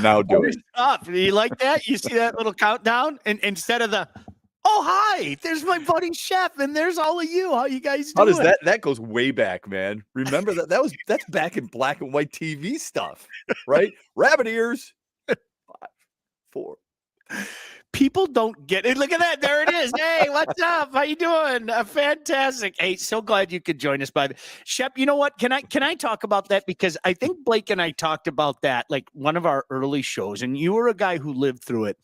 Now do it. Up. You like that? You see that little countdown? And instead of the, oh, hi, there's my buddy Shep, and there's all of you. How you guys doing? How does that goes way back, man. Remember that's back in black and white TV stuff, right? Rabbit ears. 5, 4. People don't get it. Look at that. There it is. Hey, what's up? How you doing? Fantastic. Hey, so glad you could join us. By the Shep, you know what? Can I talk about that? Because I think Blake and I talked about that, like one of our early shows, and you were a guy who lived through it.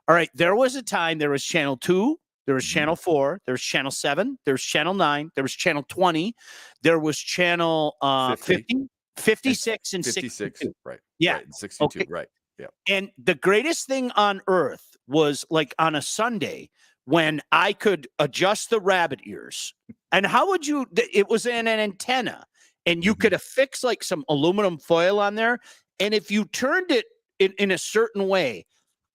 All right. There was a time there was Channel 2, there was Channel 4, there was Channel 7, there was Channel 9, there was Channel 20, there was Channel 50, 56, and 56. 62. Right. Yeah. Right. 62. Okay. Right. Yeah. And the greatest thing on earth was like on a Sunday when I could adjust the rabbit ears. And how would you, it was in an antenna and you could affix like some aluminum foil on there. And if you turned it in a certain way,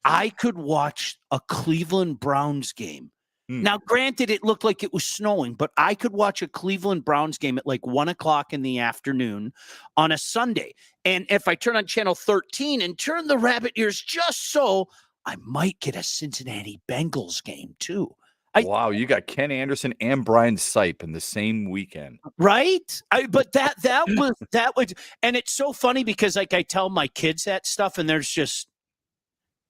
I could watch a Cleveland Browns game. Now, granted, it looked like it was snowing, but I could watch a Cleveland Browns game at like 1:00 in the afternoon on a Sunday. And if I turn on channel 13 and turn the rabbit ears just so, I might get a Cincinnati Bengals game too. Wow, you got Ken Anderson and Brian Sipe in the same weekend. Right? But that was, and it's so funny because like I tell my kids that stuff and there's just,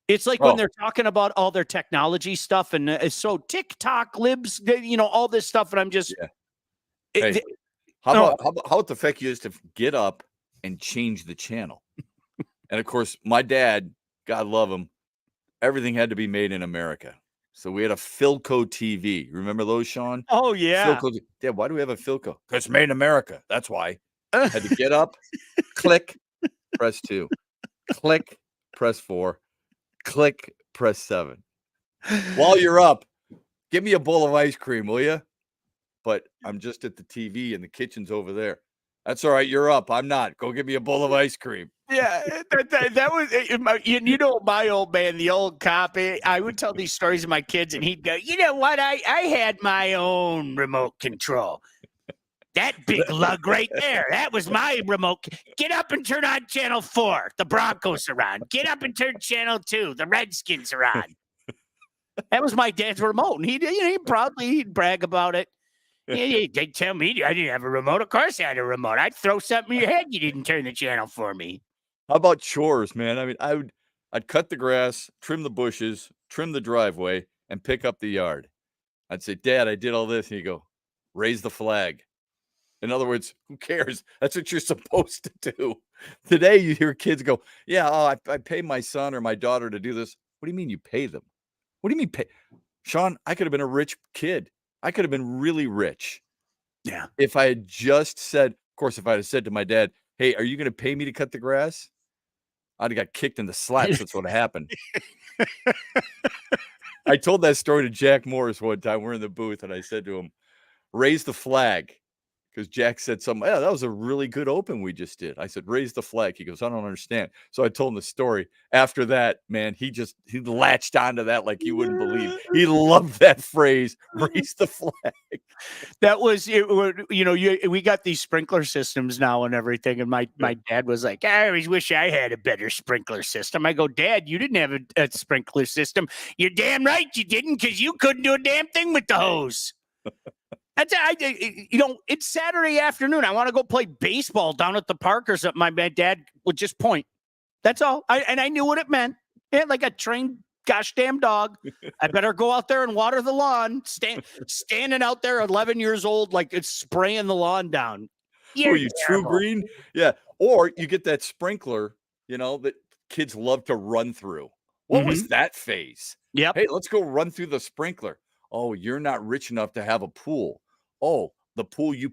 it's like when they're talking about all their technology stuff and it's so TikTok libs, all this stuff. And I'm just, hey, how about the fact you used to get up and change the channel? And of course, my dad, God love him, everything had to be made in America. So we had a Philco TV. Remember those, Sean? Oh, yeah. Philco. Dad, why do we have a Philco? Because it's made in America. That's why. Had to get up, click, press 2, click, press 4. Click, press 7. While you're up, give me a bowl of ice cream, will you? But I'm just at the TV and the kitchen's over there. That's all right. You're up. I'm not. Go get me a bowl of ice cream. Yeah, that was, my old man, the old cop. I would tell these stories to my kids, and he'd go, you know what? I had my own remote control. That big lug right there. That was my remote. Get up and turn on channel 4. The Broncos are on. Get up and turn channel 2. The Redskins are on. That was my dad's remote. And he'd brag about it. They'd tell me I didn't have a remote. Of course I had a remote. I'd throw something in your head. You didn't turn the channel for me. How about chores, man? I mean, I'd cut the grass, trim the bushes, trim the driveway, and pick up the yard. I'd say, Dad, I did all this. And he'd go, raise the flag. In other words, who cares? That's what you're supposed to do. Today, you hear kids go, yeah, I pay my son or my daughter to do this. What do you mean you pay them? What do you mean pay? Sean, I could have been a rich kid. I could have been really rich. Yeah. If I had just said, of course, if I had said to my dad, hey, are you going to pay me to cut the grass? I'd have got kicked in the slaps. That's what happened. I told that story to Jack Morris one time. We're in the booth, and I said to him, raise the flag. Because Jack said something, yeah, that was a really good open we just did. I said, raise the flag. He goes, I don't understand. So I told him the story. After that, man, he latched onto that like you wouldn't believe. He loved that phrase, raise the flag. That was, we got these sprinkler systems now and everything. And my dad was like, I always wish I had a better sprinkler system. I go, Dad, you didn't have a sprinkler system. You're damn right you didn't, because you couldn't do a damn thing with the hose. It's Saturday afternoon. I want to go play baseball down at the park or something. My dad would just point. That's all. I knew what it meant. Yeah, like a trained gosh damn dog. I better go out there and water the lawn. Standing out there, 11 years old, like it's spraying the lawn down. Are you True Green? Yeah. Or you get that sprinkler, that kids love to run through. What was that phase? Yep. Hey, let's go run through the sprinkler. Oh, you're not rich enough to have a pool. Oh, the pool you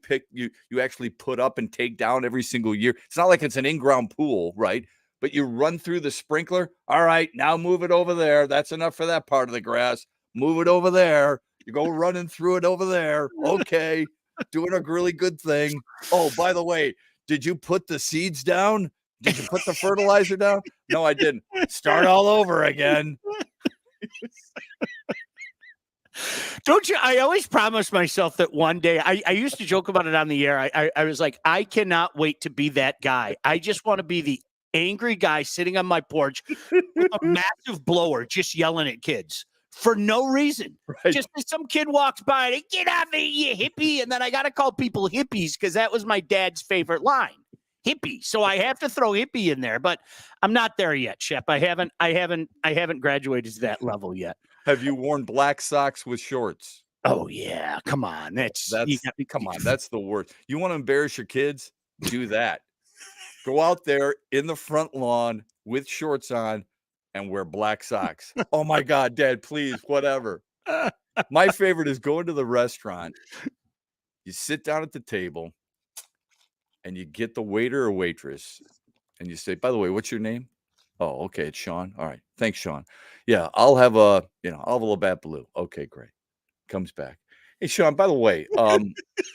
actually put up and take down every single year. It's not like it's an in-ground pool, right? But you run through the sprinkler. All right, now move it over there. That's enough for that part of the grass. Move it over there. You go running through it over there. Okay, doing a really good thing. Oh, by the way, did you put the seeds down? Did you put the fertilizer down? No, I didn't. Start all over again. Don't you? I always promised myself that one day, I used to joke about it on the air. I was like, I cannot wait to be that guy. I just want to be the angry guy sitting on my porch with a massive blower just yelling at kids for no reason. Right. Just as some kid walks by and get off me, you hippie. And then I got to call people hippies because that was my dad's favorite line. Hippie. So I have to throw hippie in there, but I'm not there yet, Shep. I haven't graduated to that level yet. Have you worn black socks with shorts? Oh yeah, come on. Come on, that's the worst. You want to embarrass your kids? Do that. Go out there in the front lawn with shorts on and wear black socks. Oh my God, Dad, please, whatever. My favorite is going to the restaurant. You sit down at the table and you get the waiter or waitress and you say, by the way, what's your name? Oh, okay, it's Sean. All right. Thanks, Sean. Yeah, I'll have a Labatt Blue. Okay, great. Comes back. Hey, Sean, by the way,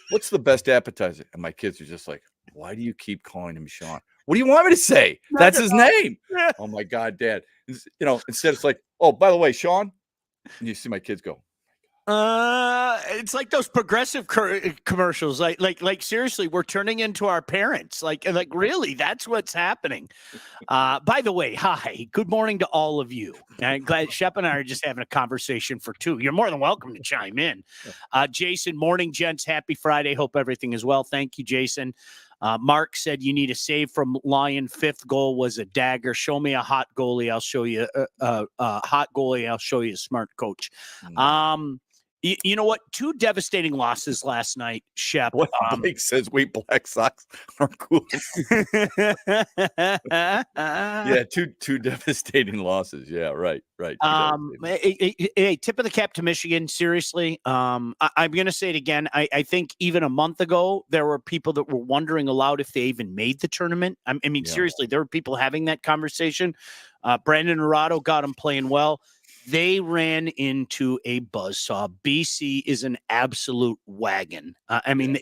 what's the best appetizer? And my kids are just like, why do you keep calling him Sean? What do you want me to say? That's his name. Oh my God, Dad. Instead it's like, oh, by the way, Sean. And you see my kids go, it's like those progressive commercials. Like seriously, we're turning into our parents. Like really, that's what's happening. By the way, hi, good morning to all of you. I'm glad Shep and I are just having a conversation for two. You're more than welcome to chime in. Jason, morning, gents. Happy Friday. Hope everything is well. Thank you, Jason. Mark said you need a save from Lyon. Fifth goal was a dagger. Show me a hot goalie. I'll show you a hot goalie. I'll show you a smart coach. You know what? 2 devastating losses last night, Shep. What Blake says, wait, black socks are cool. Yeah, two devastating losses. Yeah, right. Hey, tip of the cap to Michigan. Seriously, I'm going to say it again. I think even a month ago, there were people that were wondering aloud if they even made the tournament. I mean, seriously, there were people having that conversation. Brandon Arado got them playing well. They ran into a buzzsaw. BC is an absolute wagon.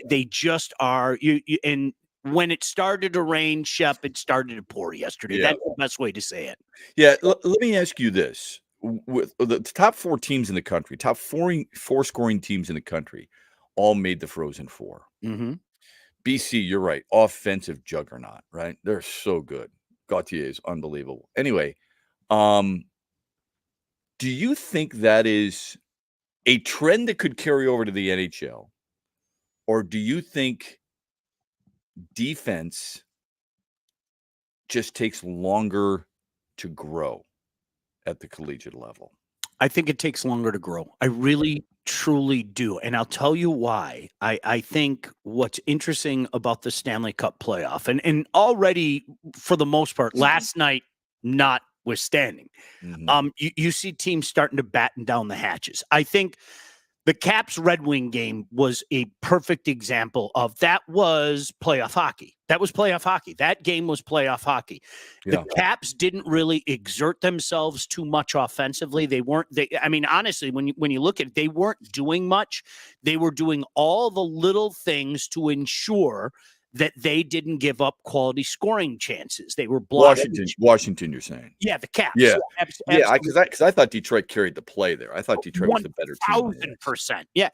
They just are. And when it started to rain, Shep, it started to pour yesterday. Yeah. That's the best way to say it. Yeah. Let me ask you this. With the top 4 teams in the country, top 4 scoring teams in the country, all made the Frozen Four. Mm-hmm. BC, you're right. Offensive juggernaut, right? They're so good. Gauthier is unbelievable. Anyway, do you think that is a trend that could carry over to the NHL? Or do you think defense just takes longer to grow at the collegiate level? I think it takes longer to grow. I really, truly do. And I'll tell you why. I think what's interesting about the Stanley Cup playoff, and already for the most part, last night, notwithstanding, you see teams starting to batten down the hatches. I think the Caps Red Wing game was a perfect example of that. Was playoff hockey. That was playoff hockey. That game was playoff hockey. Yeah. The Caps didn't really exert themselves too much offensively. Honestly, when you look at it, they weren't doing much. They were doing all the little things to ensure that they didn't give up quality scoring chances. They were blocking Washington, you're saying? Yeah, the Caps. Yeah, because I thought Detroit carried the play there. I thought Detroit was the better team. 1,000%. Yeah.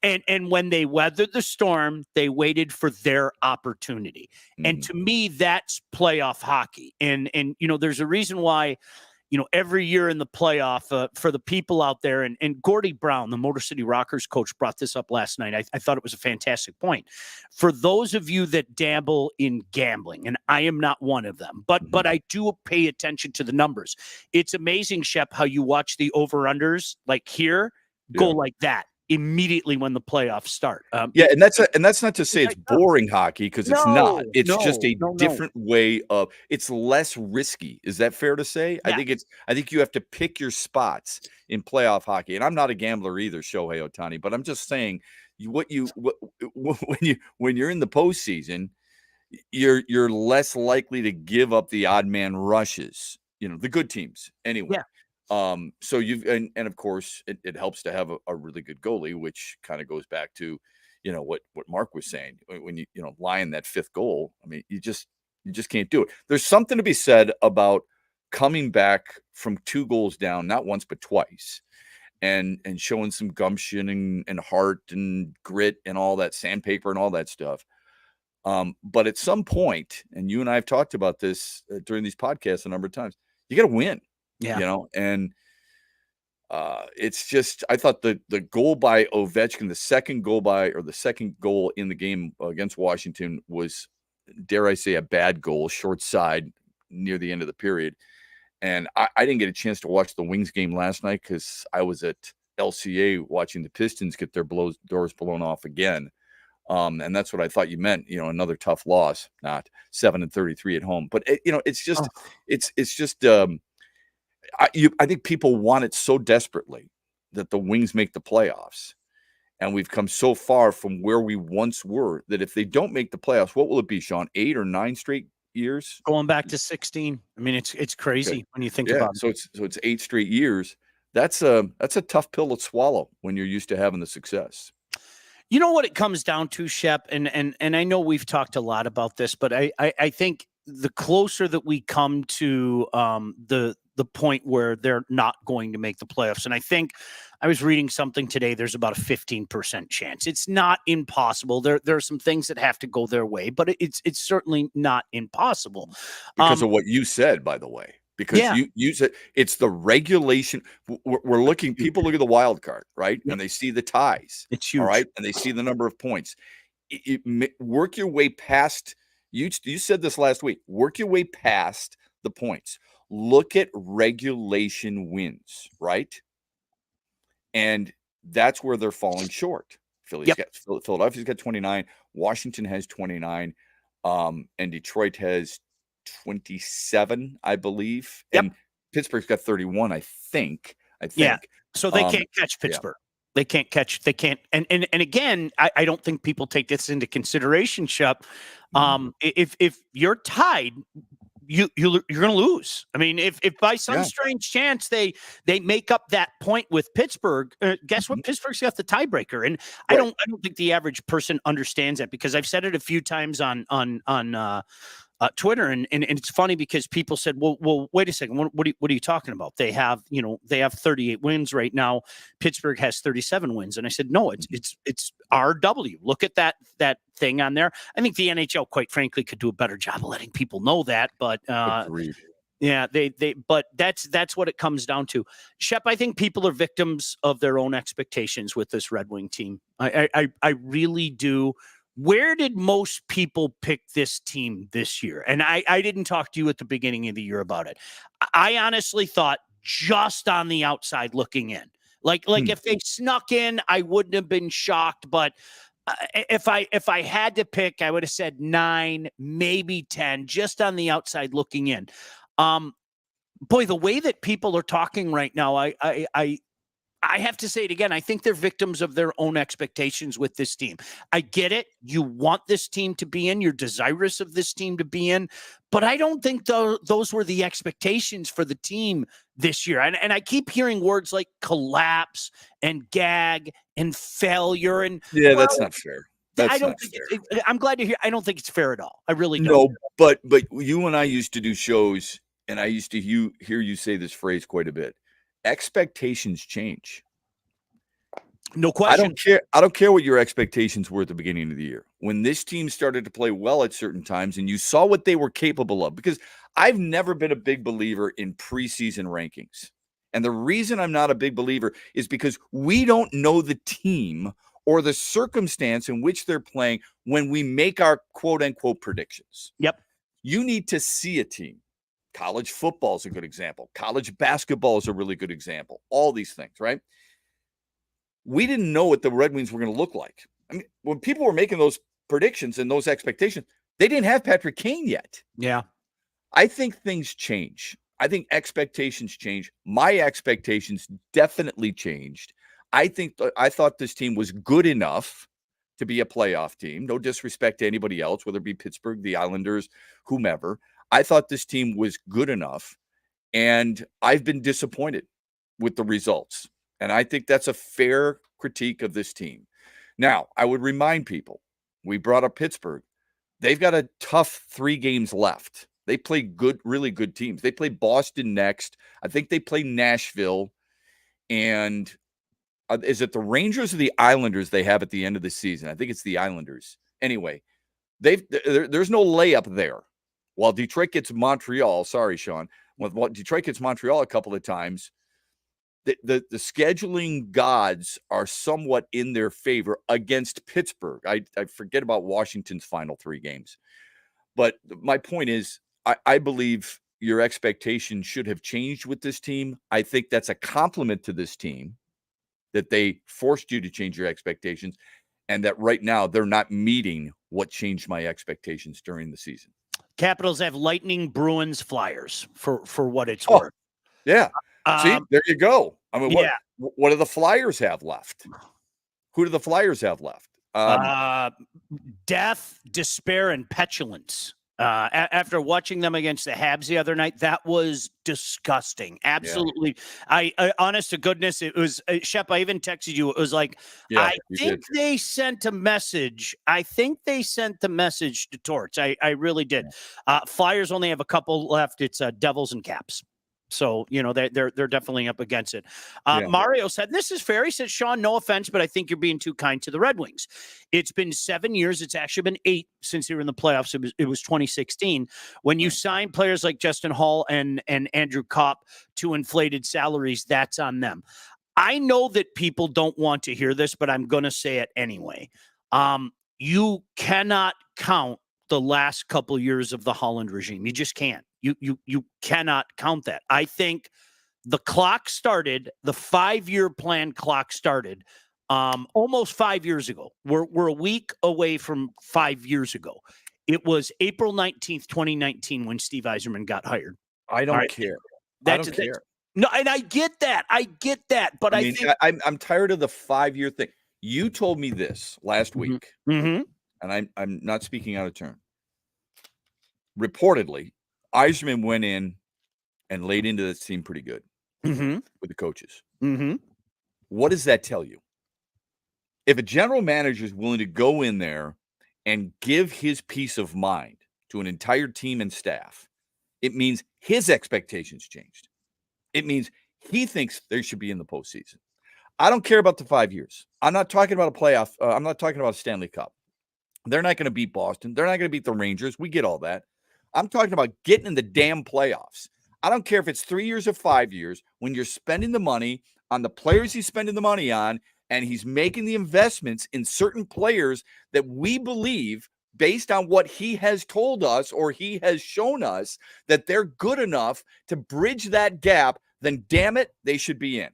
And when they weathered the storm, they waited for their opportunity. And to me, that's playoff hockey. And there's a reason why, every year in the playoff, for the people out there, and Gordie Brown, the Motor City Rockers coach, brought this up last night. I thought it was a fantastic point. For those of you that dabble in gambling, and I am not one of them, but I do pay attention to the numbers. It's amazing, Shep, how you watch the over-unders, like here, go like that immediately when the playoffs start. And that's not to say it's boring hockey, because it's not. It's just a different way of. It's less risky. Is that fair to say? Yeah. I think you have to pick your spots in playoff hockey. And I'm not a gambler either, Shohei Ohtani, but I'm just saying when you're in the postseason, you're less likely to give up the odd man rushes. The good teams anyway. Yeah. So and of course it helps to have a really good goalie, which kind of goes back to, what Mark was saying when you Lyon that 5th goal. I mean, you just can't do it. There's something to be said about coming back from 2 goals down, not once, but twice, and showing some gumption and heart and grit and all that, sandpaper and all that stuff. But at some point, and you and I have talked about this during these podcasts a number of times, you got to win. Yeah. And it's just, I thought the goal by Ovechkin, the second goal in the game against Washington was, dare I say, a bad goal, short side near the end of the period. And I didn't get a chance to watch the Wings game last night because I was at LCA watching the Pistons get their doors blown off again. And that's what I thought you meant, another tough loss, not 7-33 at home. But it's just, I think people want it so desperately that the Wings make the playoffs. And we've come so far from where we once were that if they don't make the playoffs, what will it be, Sean? 8 or 9 straight years? Going back to 16. I mean, it's crazy when you think about it. So it's 8 straight years. That's a tough pill to swallow when you're used to having the success. You know what it comes down to, Shep, and I know we've talked a lot about this, but I think the closer that we come to the point where they're not going to make the playoffs, and I think I was reading something today, there's about a 15% chance. It's not impossible. There are some things that have to go their way, but it's certainly not impossible. Because of what you said, by the way. Because you said it's the regulation. We're looking, people look at the wild card, right? Yep. And they see the ties. It's huge. All right. And they see the number of points. Work your way past, you said this last week, work your way past the points. Look at regulation wins, right? And that's where they're falling short. Philadelphia's got 29. Washington has 29. And Detroit has 27, I believe. Yep. And Pittsburgh's got 31, I think. Yeah. So they can't catch Pittsburgh. Yeah. They can't. And again, I don't think people take this into consideration, Shep. If you're tied, you're going to lose. I mean, if by some strange chance they make up that point with Pittsburgh, guess what? Pittsburgh's got the tiebreaker, and I don't think the average person understands that, because I've said it a few times on Twitter, and it's funny because people said, well, wait a second, what are you talking about? They have 38 wins right now. Pittsburgh has 37 wins, and I said, no, it's RW. Look at that thing on there. I think the NHL, quite frankly, could do a better job of letting people know that, but yeah, but that's what it comes down to. Shep, I think people are victims of their own expectations with this Red Wing team. I really do. Where did most people pick this team this year? And I didn't talk to you at the beginning of the year about it. I honestly thought just on the outside looking in, like if they snuck in, I wouldn't have been shocked. But if I had to pick, I would have said 9, maybe 10, just on the outside looking in. Boy, the way that people are talking right now, I have to say it again. I think they're victims of their own expectations with this team. I get it. You want this team to be in. You're desirous of this team to be in. But I don't think those were the expectations for the team this year. And I keep hearing words like collapse and gag and failure. And that's not fair. I'm glad to hear. I don't think it's fair at all. I really don't. No, but you and I used to do shows, and I used to hear you say this phrase quite a bit. Expectations change. No question. I don't care what your expectations were at the beginning of the year. When this team started to play well at certain times and you saw what they were capable of, because I've never been a big believer in preseason rankings. And the reason I'm not a big believer is because we don't know the team or the circumstance in which they're playing when we make our quote unquote predictions. Yep. You need to see a team. College football is a good example. College basketball is a really good example. All these things, right? We didn't know what the Red Wings were going to look like. I mean, when people were making those predictions and those expectations, they didn't have Patrick Kane yet. Yeah. I think things change. I think expectations change. My expectations definitely changed. I thought this team was good enough to be a playoff team. No disrespect to anybody else, whether it be Pittsburgh, the Islanders, whomever. I thought this team was good enough, and I've been disappointed with the results. And I think that's a fair critique of this team. Now, I would remind people, we brought up Pittsburgh. They've got a tough 3 games left. They play good, really good teams. They play Boston next. I think they play Nashville. And is it the Rangers or the Islanders they have at the end of the season? I think it's the Islanders. Anyway, there's no layup there. While Detroit gets Montreal, sorry, Sean, while Detroit gets Montreal a couple of times, the scheduling gods are somewhat in their favor against Pittsburgh. I forget about Washington's final 3 games. But my point is, I believe your expectations should have changed with this team. I think that's a compliment to this team that they forced you to change your expectations, and that right now they're not meeting what changed my expectations during the season. Capitals have Lightning, Bruins, Flyers for what it's worth. Yeah. See, there you go. I mean, yeah. what do the Flyers have left? Who do the Flyers have left? Death, despair, and petulance. After watching them against the Habs the other night, that was disgusting. Absolutely. Yeah. I honest to goodness, it was Shep. I even texted you. It was like, I think they sent a message. I think they sent the message to Torts. I really did. Yeah. Flyers only have a couple left. It's Devils and Caps. So, they're definitely up against it. Mario said, this is fair. He said, Sean, no offense, but I think you're being too kind to the Red Wings. It's been 7 years. It's actually been 8 since they were in the playoffs. It was 2016. When you sign players like Justin Hall and Andrew Kopp to inflated salaries, that's on them. I know that people don't want to hear this, but I'm going to say it anyway. You cannot count the last couple years of the Holland regime. You just can't. You cannot count that. I think the clock started, the 5-year plan clock started almost 5 years ago. We're a week away from 5 years ago. It was April 19th, 2019 when Steve Yzerman got hired. I don't care. I don't care. No, and I get that. But I think I'm tired of the 5-year thing. You told me this last week, and I'm not speaking out of turn. Reportedly, Yzerman went in and laid into this team pretty good with the coaches. What does that tell you? If a general manager is willing to go in there and give his peace of mind to an entire team and staff, it means his expectations changed. It means he thinks they should be in the postseason. I don't care about the 5 years. I'm not talking about a playoff. I'm not talking about a Stanley Cup. They're not going to beat Boston. They're not going to beat the Rangers. We get all that. I'm talking about getting in the damn playoffs. I don't care if it's 3 years or 5 years. When you're spending the money on the players he's spending the money on, and he's making the investments in certain players that we believe, based on what he has told us or he has shown us, that they're good enough to bridge that gap, then damn it, they should be in.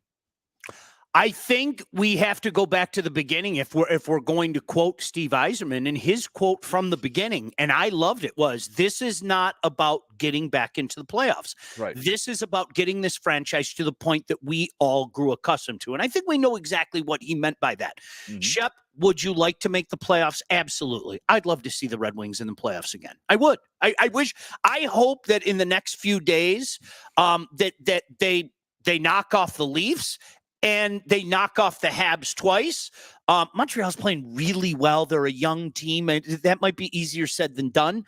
I think we have to go back to the beginning if we're going to quote Steve Yzerman, and his quote from the beginning, and I loved it, was, this is not about getting back into the playoffs. Right. This is about getting this franchise to the point that we all grew accustomed to. And I think we know exactly what he meant by that. Shep, would you like to make the playoffs? Absolutely. I'd love to see the Red Wings in the playoffs again. I would. I hope that in the next few days that they knock off the Leafs and they knock off the Habs twice. Montreal's playing really well. They're a young team, and that might be easier said than done.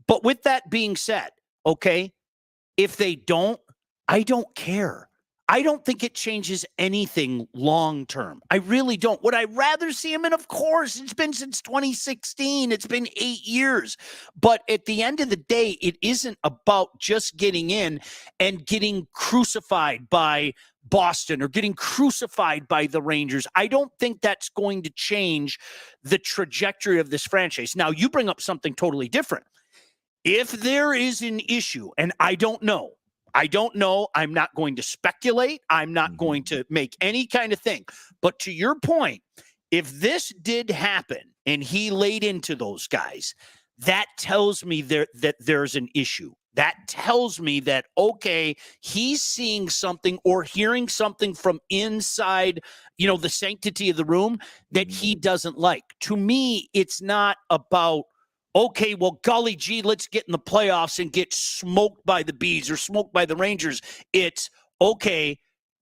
But with that being said, okay, if they don't, I don't care. I don't think it changes anything long term. I really don't. Would I rather see him? And of course, it's been since 2016. It's been 8 years. But at the end of the day, it isn't about just getting in and getting crucified by Boston or getting crucified by the Rangers. I don't think that's going to change the trajectory of this franchise. Now, you bring up something totally different. If there is an issue, and I don't know, I'm not going to speculate. I'm not going to make any kind of thing. But to your point, if this did happen and he laid into those guys, that tells me that there's an issue. That tells me that, okay, he's seeing something or hearing something from inside, the sanctity of the room that he doesn't like. To me, it's not about, okay, well, golly gee, let's get in the playoffs and get smoked by the Bees or smoked by the Rangers. It's, okay,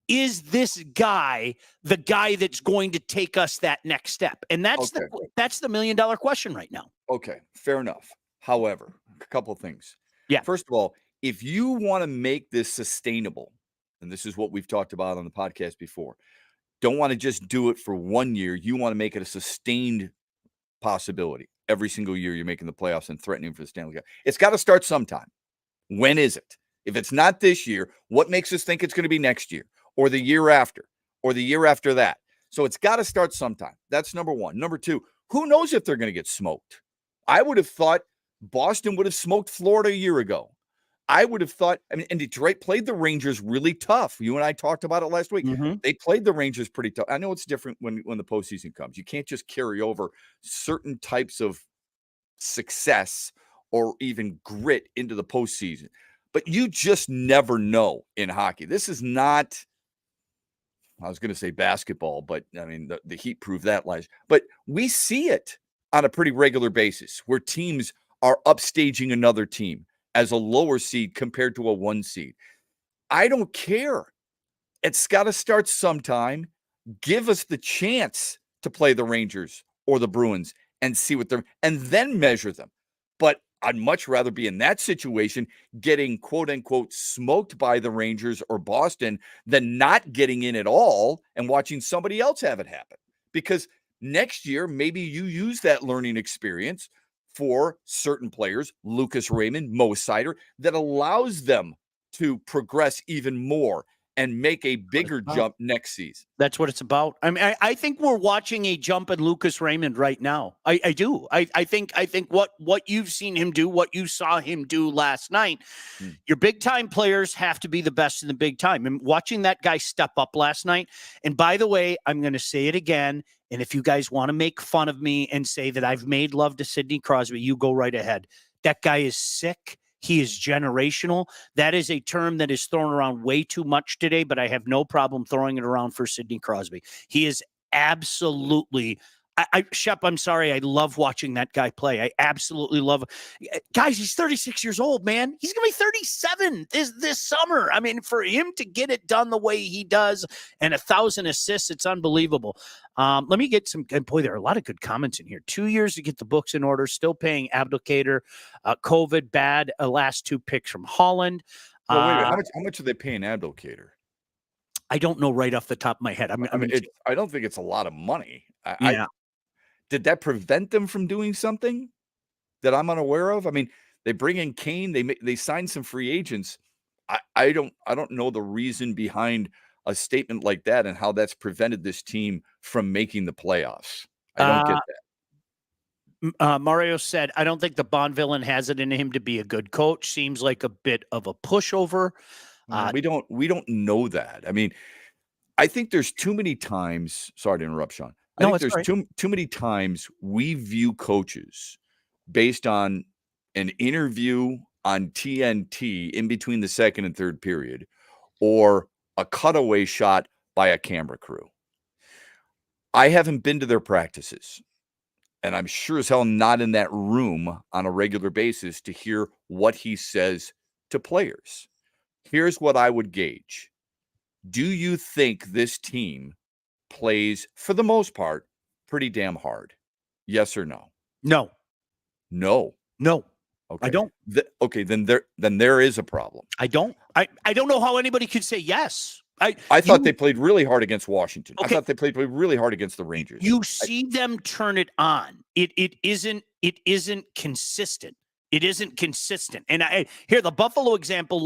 is this guy the guy that's going to take us that next step? And that's the $1 million question right now. Okay, fair enough. However, a couple of things. Yeah. First of all, if you want to make this sustainable, and this is what we've talked about on the podcast before, don't want to just do it for 1 year. You want to make it a sustained possibility. every single year you're making the playoffs and threatening for the Stanley Cup. It's got to start sometime. When is it? If it's not this year, what makes us think it's going to be next year or the year after or the year after that? So it's got to start sometime. That's number one. Number two, who knows if they're going to get smoked? I would have thought Boston would have smoked Florida a year ago. I would have thought, I mean, and Detroit played the Rangers really tough. You and I talked about it last week. Mhm. They played the Rangers pretty tough. I know it's different when the postseason comes. You can't just carry over certain types of success or even grit into the postseason. But you just never know in hockey. This is not, I was going to say basketball, but I mean, the Heat proved that last. But we see it on a pretty regular basis where teams are upstaging another team as a lower seed compared to a 1 seed. I don't care. It's got to start sometime. Give us the chance to play the Rangers or the Bruins and see what they're, and then measure them. But I'd much rather be in that situation, getting quote unquote smoked by the Rangers or Boston than not getting in at all and watching somebody else have it happen. Because next year, maybe you use that learning experience for certain players, Lucas Raymond, Mo Seider, that allows them to progress even more and make a bigger jump next season. That's what it's about. I mean, I think we're watching a jump in Lucas Raymond right now. I do. I think what you've seen him do, what you saw him do last night, your big time players have to be the best in the big time. And watching that guy step up last night. And by the way, I'm going to say it again. And if you guys want to make fun of me and say that I've made love to Sidney Crosby, you go right ahead. That guy is sick. He is generational. That is a term that is thrown around way too much today, but I have no problem throwing it around for Sidney Crosby. He is absolutely, Shep, I'm sorry. I love watching that guy play. I absolutely love it. Guys, he's 36 years old, man. He's going to be 37 this summer. I mean, for him to get it done the way he does and 1,000 assists, it's unbelievable. Let me get some, boy, there are a lot of good comments in here. 2 years to get the books in order, still paying Abdelkader, COVID bad, last 2 picks from Holland. Well, wait a minute. How much are they paying Abdelkader? I don't know right off the top of my head. I don't think it's a lot of money. Yeah. Did that prevent them from doing something that I'm unaware of? I mean, they bring in Kane, they sign some free agents. I don't know the reason behind a statement like that and how that's prevented this team from making the playoffs. I don't get that. Mario said, I don't think the Bond villain has it in him to be a good coach. Seems like a bit of a pushover. We don't know that. I mean, I think there's too many times. Sorry to interrupt, Sean. I think there's too many times we view coaches based on an interview on TNT in between the second and third period, or a cutaway shot by a camera crew. I haven't been to their practices, and I'm sure as hell not in that room on a regular basis to hear what he says to players. Here's what I would gauge. Do you think this team plays, for the most part, pretty damn hard? Yes or no? No. No. Okay. I don't. Okay, then there is a problem. I don't know how anybody could say yes. I thought they played really hard against Washington. Okay. I thought they played really hard against the Rangers. You see them turn it on. It isn't consistent. It isn't consistent. And here, the Buffalo example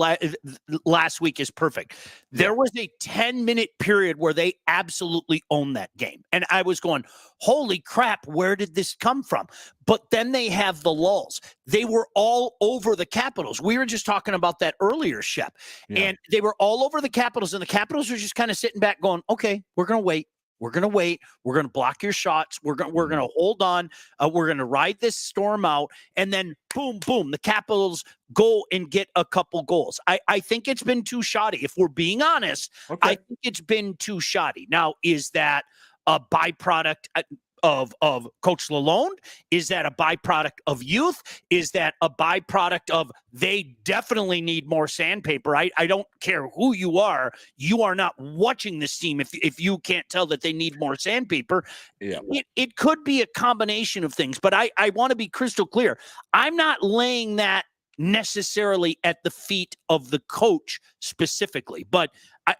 last week is perfect. There was a 10-minute period where they absolutely owned that game. And I was going, holy crap, where did this come from? But then they have the lulls. They were all over the Capitals. We were just talking about that earlier, Shep. Yeah. And they were all over the Capitals, and the Capitals were just kind of sitting back going, okay, we're going to wait. We're going to wait. We're going to block your shots. We're going to hold on. We're going to ride this storm out. And then boom, boom, the Capitals go and get a couple goals. I think it's been too shoddy. If we're being honest, I think it's been too shoddy. Now, is that a byproduct of Coach Lalonde? Is that a byproduct of youth? Is that a byproduct of they definitely need more sandpaper? I don't care who you are not watching this team if you can't tell that they need more sandpaper. Yeah. It could be a combination of things, but I want to be crystal clear. I'm not laying that necessarily at the feet of the coach specifically, but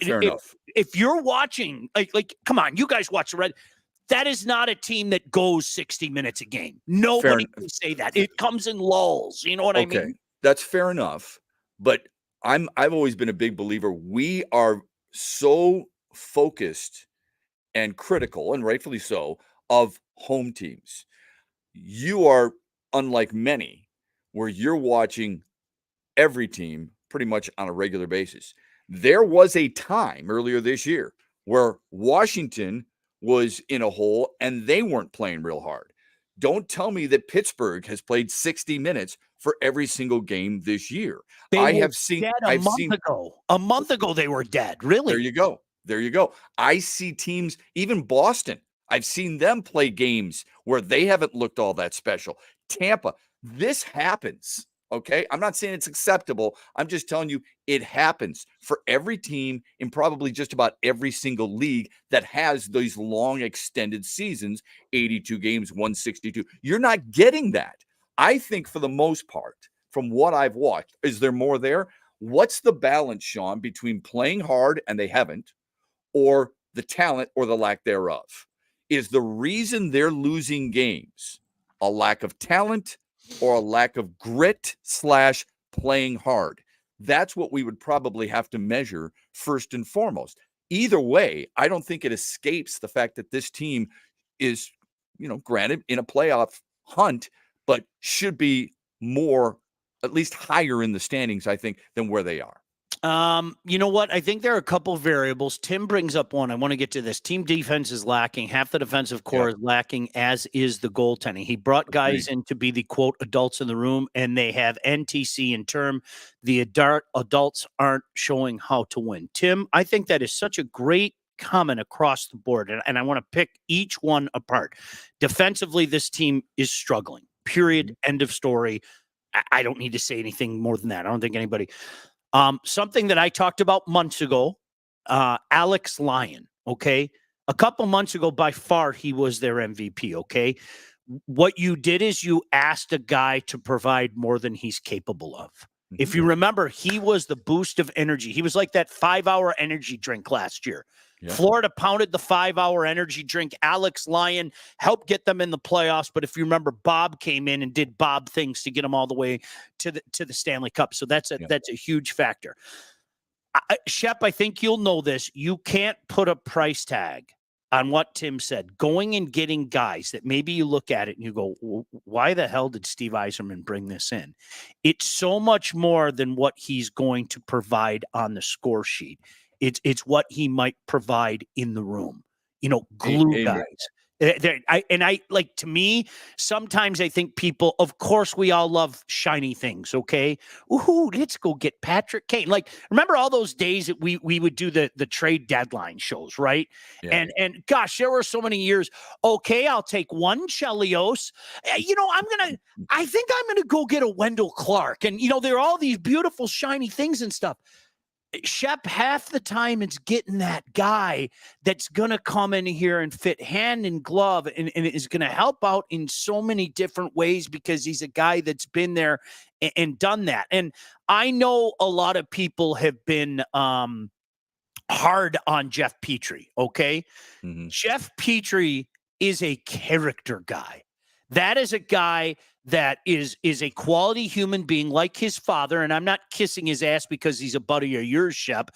fair enough. If you're watching, like, come on, you guys watch the Red. That is not a team that goes 60 minutes a game. Nobody can say that. It comes in lulls. You know what I mean? That's fair enough. But I've always been a big believer. We are so focused and critical, and rightfully so, of home teams. You are unlike many where you're watching every team pretty much on a regular basis. There was a time earlier this year where Washington was in a hole and they weren't playing real hard. Don't tell me that Pittsburgh has played 60 minutes for every single game this year. They I were have seen dead a month ago. A month ago they were dead. Really? There you go. There you go. I see teams, even Boston. I've seen them play games where they haven't looked all that special. Tampa, this happens. Okay. I'm not saying it's acceptable. I'm just telling you it happens for every team in probably just about every single league that has these long extended seasons, 82 games, 162. You're not getting that. I think for the most part, from what I've watched, is there more there? What's the balance, Sean, between playing hard and they haven't, or the talent or the lack thereof? Is the reason they're losing games a lack of talent or a lack of grit / playing hard? That's what we would probably have to measure first and foremost. Either way, I don't think it escapes the fact that this team is, granted in a playoff hunt, but should be more, at least higher in the standings, I think, than where they are. You know what? I think there are a couple of variables. Tim brings up one. I want to get to this. Team defense is lacking. Half the defensive core is lacking, as is the goaltending. He brought guys in to be the, quote, adults in the room, and they have NTC in term. The adults aren't showing how to win. Tim, I think that is such a great comment across the board, and I want to pick each one apart. Defensively, this team is struggling. Period. End of story. I don't need to say anything more than that. I don't think anybody... something that I talked about months ago, Alex Lyon, okay? A couple months ago, by far, he was their MVP, okay? What you did is you asked a guy to provide more than he's capable of. If you remember, he was the boost of energy. He was like that 5-hour energy drink last year. Yeah. Florida pounded the 5-hour energy drink. Alex Lyon helped get them in the playoffs. But if you remember, Bob came in and did Bob things to get them all the way to the Stanley Cup. So that's a huge factor. Shep, I think you'll know this. You can't put a price tag on what Tim said. Going and getting guys that maybe you look at it and you go, why the hell did Steve Yzerman bring this in? It's so much more than what he's going to provide on the score sheet. It's what he might provide in the room, glue guys. To me, sometimes I think people, of course, we all love shiny things. Okay. Ooh, let's go get Patrick Kane. Like, remember all those days that we would do the trade deadline shows, right? Yeah. And gosh, there were so many years. Okay. I'll take one Chelios. I think I'm going to go get a Wendell Clark. And, there are all these beautiful shiny things and stuff. Shep, half the time it's getting that guy that's going to come in here and fit hand in glove and is going to help out in so many different ways because he's a guy that's been there and done that. And I know a lot of people have been hard on Jeff Petrie, okay? Mm-hmm. Jeff Petrie is a character guy. That is a guy that is a quality human being like his father, and I'm not kissing his ass because he's a buddy of yours, Shep.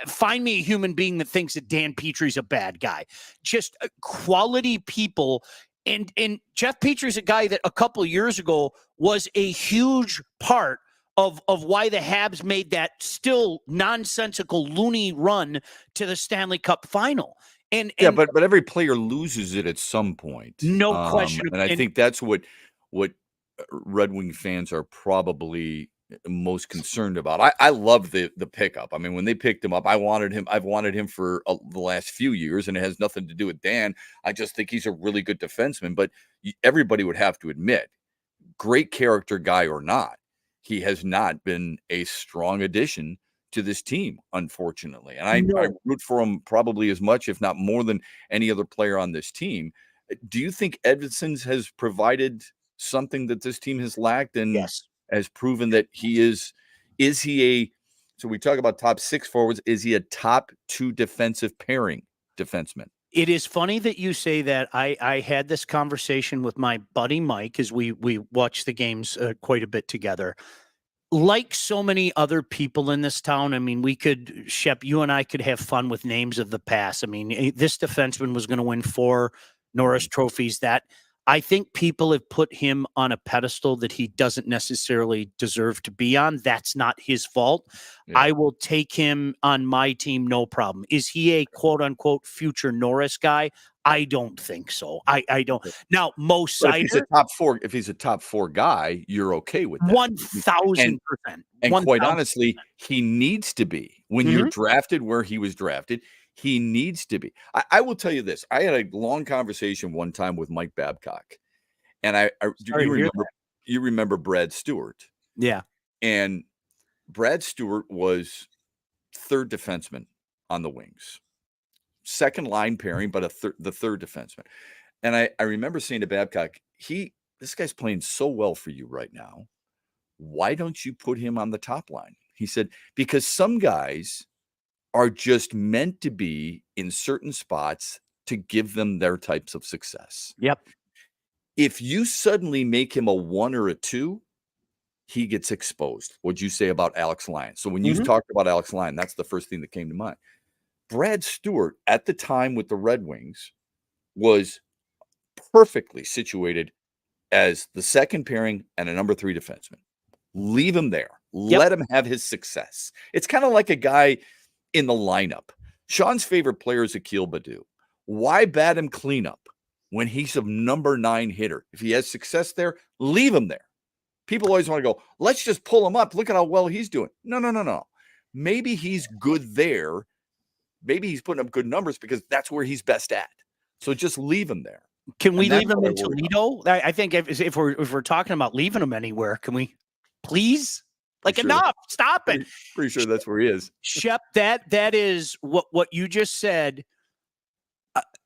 Find me a human being that thinks that Dan Petrie's a bad guy. Just quality people, and Jeff Petrie's a guy that a couple of years ago was a huge part of why the Habs made that still nonsensical loony run to the Stanley Cup final. And but every player loses it at some point. No question. And I think that's what Red Wing fans are probably most concerned about. I love the pickup. I mean, when they picked him up, I've wanted him for the last few years, and it has nothing to do with Dan. I just think he's a really good defenseman, but everybody would have to admit, great character guy or not, he has not been a strong addition to this team, unfortunately. And I root for him probably as much, if not more than any other player on this team. Do you think Edvinson's has provided something that this team has lacked and has proven that he is he so we talk about top 6 forwards, is he a top 2 defensive pairing defenseman? It is funny that you say that. I had this conversation with my buddy Mike as we watch the games quite a bit together. Like so many other people in this town, I mean, Shep, you and I could have fun with names of the past. I mean, this defenseman was going to win 4 Norris trophies. That I think people have put him on a pedestal that he doesn't necessarily deserve to be on. That's not his fault. Yeah. I will take him on my team, no problem. Is he a quote unquote future Norris guy? I don't think so. I don't. Now, Mo Seider, if he's a top 4 guy, you're okay with that. 1,000%. And quite honestly, he needs to be. When you're drafted where he was drafted, he needs to be. I will tell you this. I had a long conversation one time with Mike Babcock, and you remember Brad Stewart. Yeah. And Brad Stewart was 3rd defenseman on the wings. 2nd line pairing, but the 3rd defenseman. And I remember saying to Babcock, this guy's playing so well for you right now. Why don't you put him on the top line? He said, because some guys are just meant to be in certain spots to give them their types of success. Yep. If you suddenly make him a 1 or a 2, he gets exposed. What'd you say about Alex Lyon? So when you talked about Alex Lyon, that's the first thing that came to mind. Brad Stewart, at the time with the Red Wings, was perfectly situated as the 2nd pairing and a number 3 defenseman. Leave him there. Yep. Let him have his success. It's kind of like a guy in the lineup. Sean's favorite player is Akil Baddoo. Why bat him cleanup when he's a number 9 hitter? If he has success there, leave him there. People always want to go, let's just pull him up. Look at how well he's doing. No. Maybe he's good there. Maybe he's putting up good numbers because that's where he's best at. So just leave him there. Can we leave him in Toledo? I think if we're talking about leaving him anywhere, can we please? Like, enough. Stop it. Pretty sure that's where he is. Shep, that is what you just said.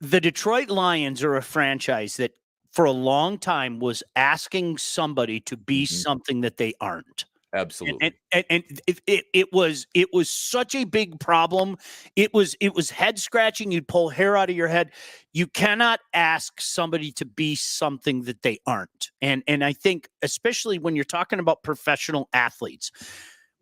The Detroit Lions are a franchise that for a long time was asking somebody to be something that they aren't. Absolutely. And it was such a big problem. It was head scratching. You'd pull hair out of your head. You cannot ask somebody to be something that they aren't. And I think especially when you're talking about professional athletes,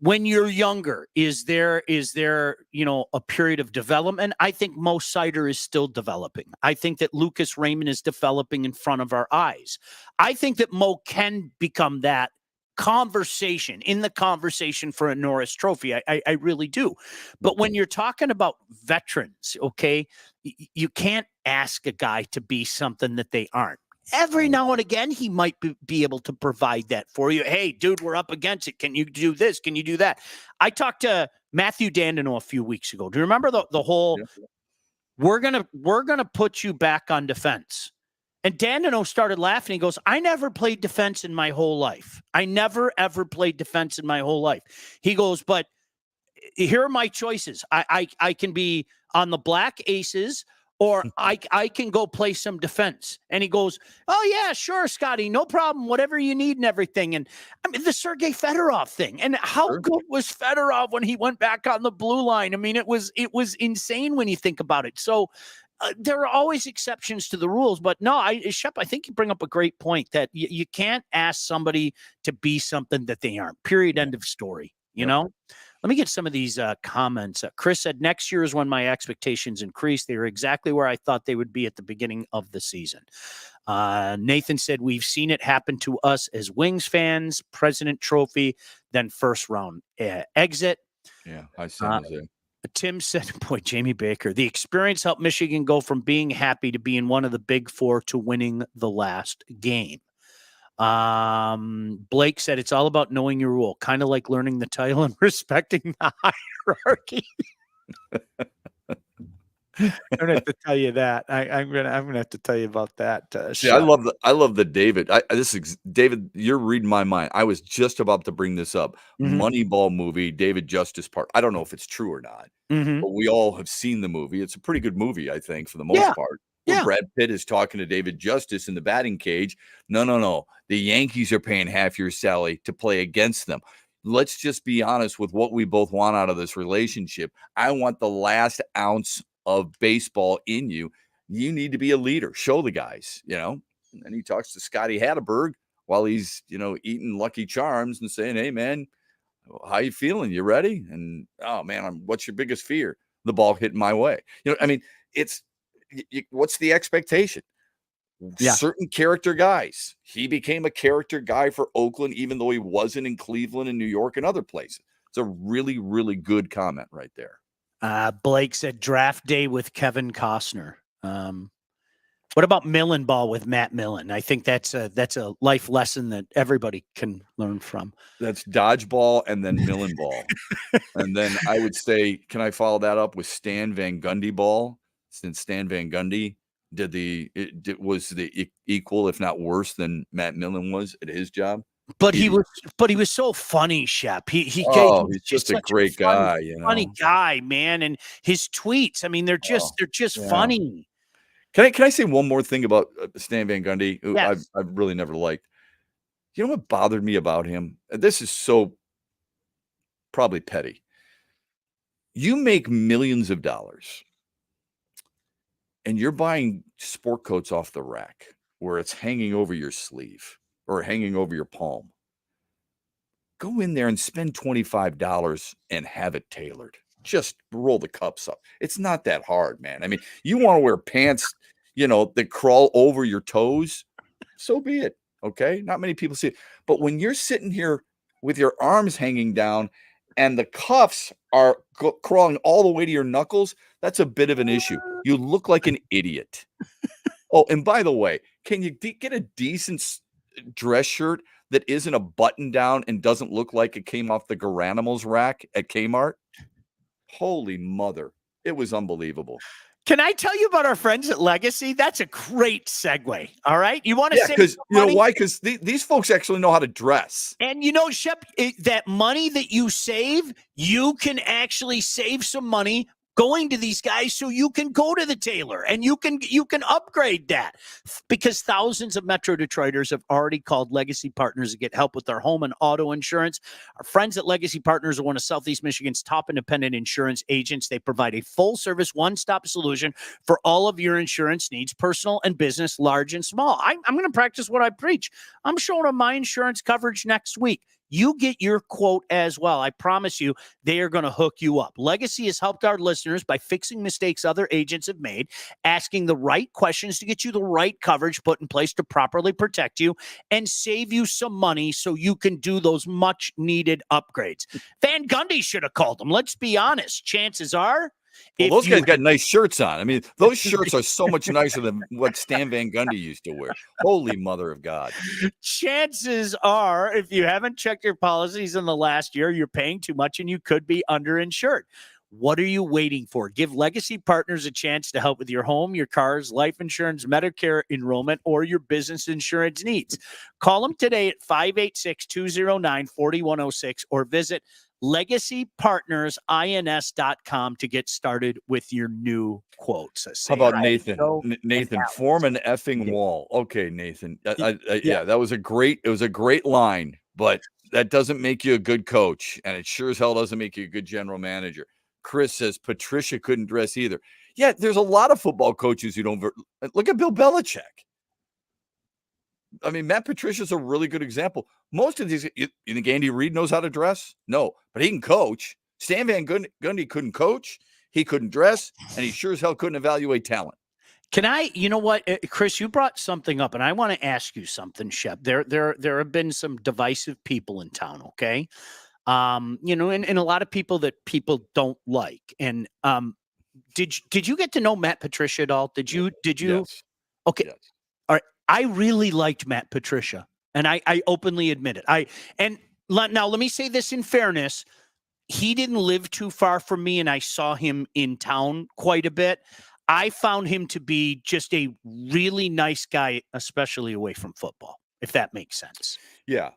when you're younger, is there a period of development? I think Mo Seider is still developing. I think that Lucas Raymond is developing in front of our eyes. I think that Mo can become that in the conversation for a Norris Trophy. I really do. But when you're talking about veterans, okay, you can't ask a guy to be something that they aren't. Every now and again, he might be able to provide that for you. Hey, dude, we're up against it. Can you do this? Can you do that? I talked to Matthew Dandino a few weeks ago. Do you remember the whole, we're gonna put you back on defense? And Dandino started laughing. He goes, I never played defense in my whole life. I never, ever played defense in my whole life. He goes, but here are my choices. I can be on the Black Aces, or I can go play some defense. And he goes, oh, yeah, sure, Scotty, no problem, whatever you need and everything. And I mean, the Sergei Fedorov thing. And how good was Fedorov when he went back on the blue line? I mean, it was insane when you think about it. So there are always exceptions to the rules. But no, Shep, I think you bring up a great point that you can't ask somebody to be something that they aren't. Period. End of story. You know? Let me get some of these comments. Chris said, next year is when my expectations increase. They were exactly where I thought they would be at the beginning of the season. Nathan said, we've seen it happen to us as Wings fans, President Trophy, then first round exit. Yeah, I said it. Tim said, boy, Jamie Baker, the experience helped Michigan go from being happy to being one of the big four to winning the last game. Blake said it's all about knowing your role, kind of like learning the title and respecting the hierarchy. I don't have to tell you that. I'm gonna have to tell you about that. Yeah, I love the David. David. You're reading my mind. I was just about to bring this up. Moneyball movie, David Justice part. I don't know if it's true or not, but we all have seen the movie. It's a pretty good movie, I think, for the most part. Where Brad Pitt is talking to David Justice in the batting cage. No. The Yankees are paying half your salary to play against them. Let's just be honest with what we both want out of this relationship. I want the last ounce of baseball in you. You need to be a leader. Show the guys, And then he talks to Scotty Hatteberg while he's, eating Lucky Charms and saying, "Hey, man, how you feeling? You ready?" And, "Oh, man, what's your biggest fear?" The ball hitting my way. I mean, it's what's the expectation? Yeah. Certain character guys. He became a character guy for Oakland, even though he wasn't in Cleveland and New York and other places. It's a really, really good comment right there. Blake said draft day with Kevin Costner. What about Millen ball with Matt Millen? I think that's a life lesson that everybody can learn from. That's dodgeball and then Millen ball. And then I would say, can I follow that up with Stan Van Gundy ball? Since Stan Van Gundy was the equal, if not worse, than Matt Millen was at his job. But he was so funny, Shep. He's just a great guy, funny guy, man. And his tweets, I mean, they're just funny. Can I say one more thing about Stan Van Gundy, who Yes. I've really never liked? You know what bothered me about him? And this is so probably petty. You make millions of dollars and you're buying sport coats off the rack where it's hanging over your sleeve or hanging over your palm. Go in there and spend $25 and have it tailored. Just roll the cups up. It's not that hard, man. I mean, you want to wear pants, that crawl over your toes, so be it. Okay. Not many people see it. But when you're sitting here with your arms hanging down and the cuffs are crawling all the way to your knuckles, that's a bit of an issue. You look like an idiot. Oh, and by the way, can you get a decent dress shirt that isn't a button down and doesn't look like it came off the Garanimals rack at Kmart? Holy mother. It was unbelievable. Can I tell you about our friends at Legacy? That's a great segue. All right. You want to say, because you know why? Because these folks actually know how to dress. And Shep, that money that you save, you can actually save some money going to these guys so you can go to the tailor and you can upgrade that, because thousands of Metro Detroiters have already called Legacy Partners to get help with their home and auto insurance. Our friends at Legacy Partners are one of Southeast Michigan's top independent insurance agents. They provide a full service, one-stop solution for all of your insurance needs, personal and business, large and small. I'm going to practice what I preach. I'm showing them my insurance coverage next week. You get your quote as well. I promise you, they are going to hook you up. Legacy has helped our listeners by fixing mistakes other agents have made, asking the right questions to get you the right coverage put in place to properly protect you and save you some money so you can do those much needed upgrades. Van Gundy should have called them. Let's be honest. Chances are, well, those guys got nice shirts on. I mean, those shirts are so much nicer than what Stan Van Gundy used to wear. Holy mother of God. Chances are, if you haven't checked your policies in the last year, you're paying too much and you could be underinsured. What are you waiting for? Give Legacy Partners a chance to help with your home, your cars, life insurance, Medicare enrollment, or your business insurance needs. Call them today at 586-209-4106 or visit LegacyPartnersINS.com to get started with your new quotes. How about Nathan? Nathan, form an effing wall. Okay, Nathan. Yeah, that was a great line, but that doesn't make you a good coach, and it sure as hell doesn't make you a good general manager. Chris says Patricia couldn't dress either. Yeah, there's a lot of football coaches who don't. Look at Bill Belichick. I mean, Matt Patricia's a really good example. Most of these, you think Andy Reid knows how to dress? No, but he can coach. Stan Van Gundy couldn't coach. He couldn't dress, and he sure as hell couldn't evaluate talent. Can I, you know what, Chris, you brought something up, and I want to ask you something, Shep. There have been some divisive people in town, okay? And a lot of people that people don't like. And did you get to know Matt Patricia at all? Did you? Yes. Okay. Yes. All right. I really liked Matt Patricia, and I openly admit it. Now let me say this in fairness. He didn't live too far from me, and I saw him in town quite a bit. I found him to be just a really nice guy, especially away from football, if that makes sense. Yeah.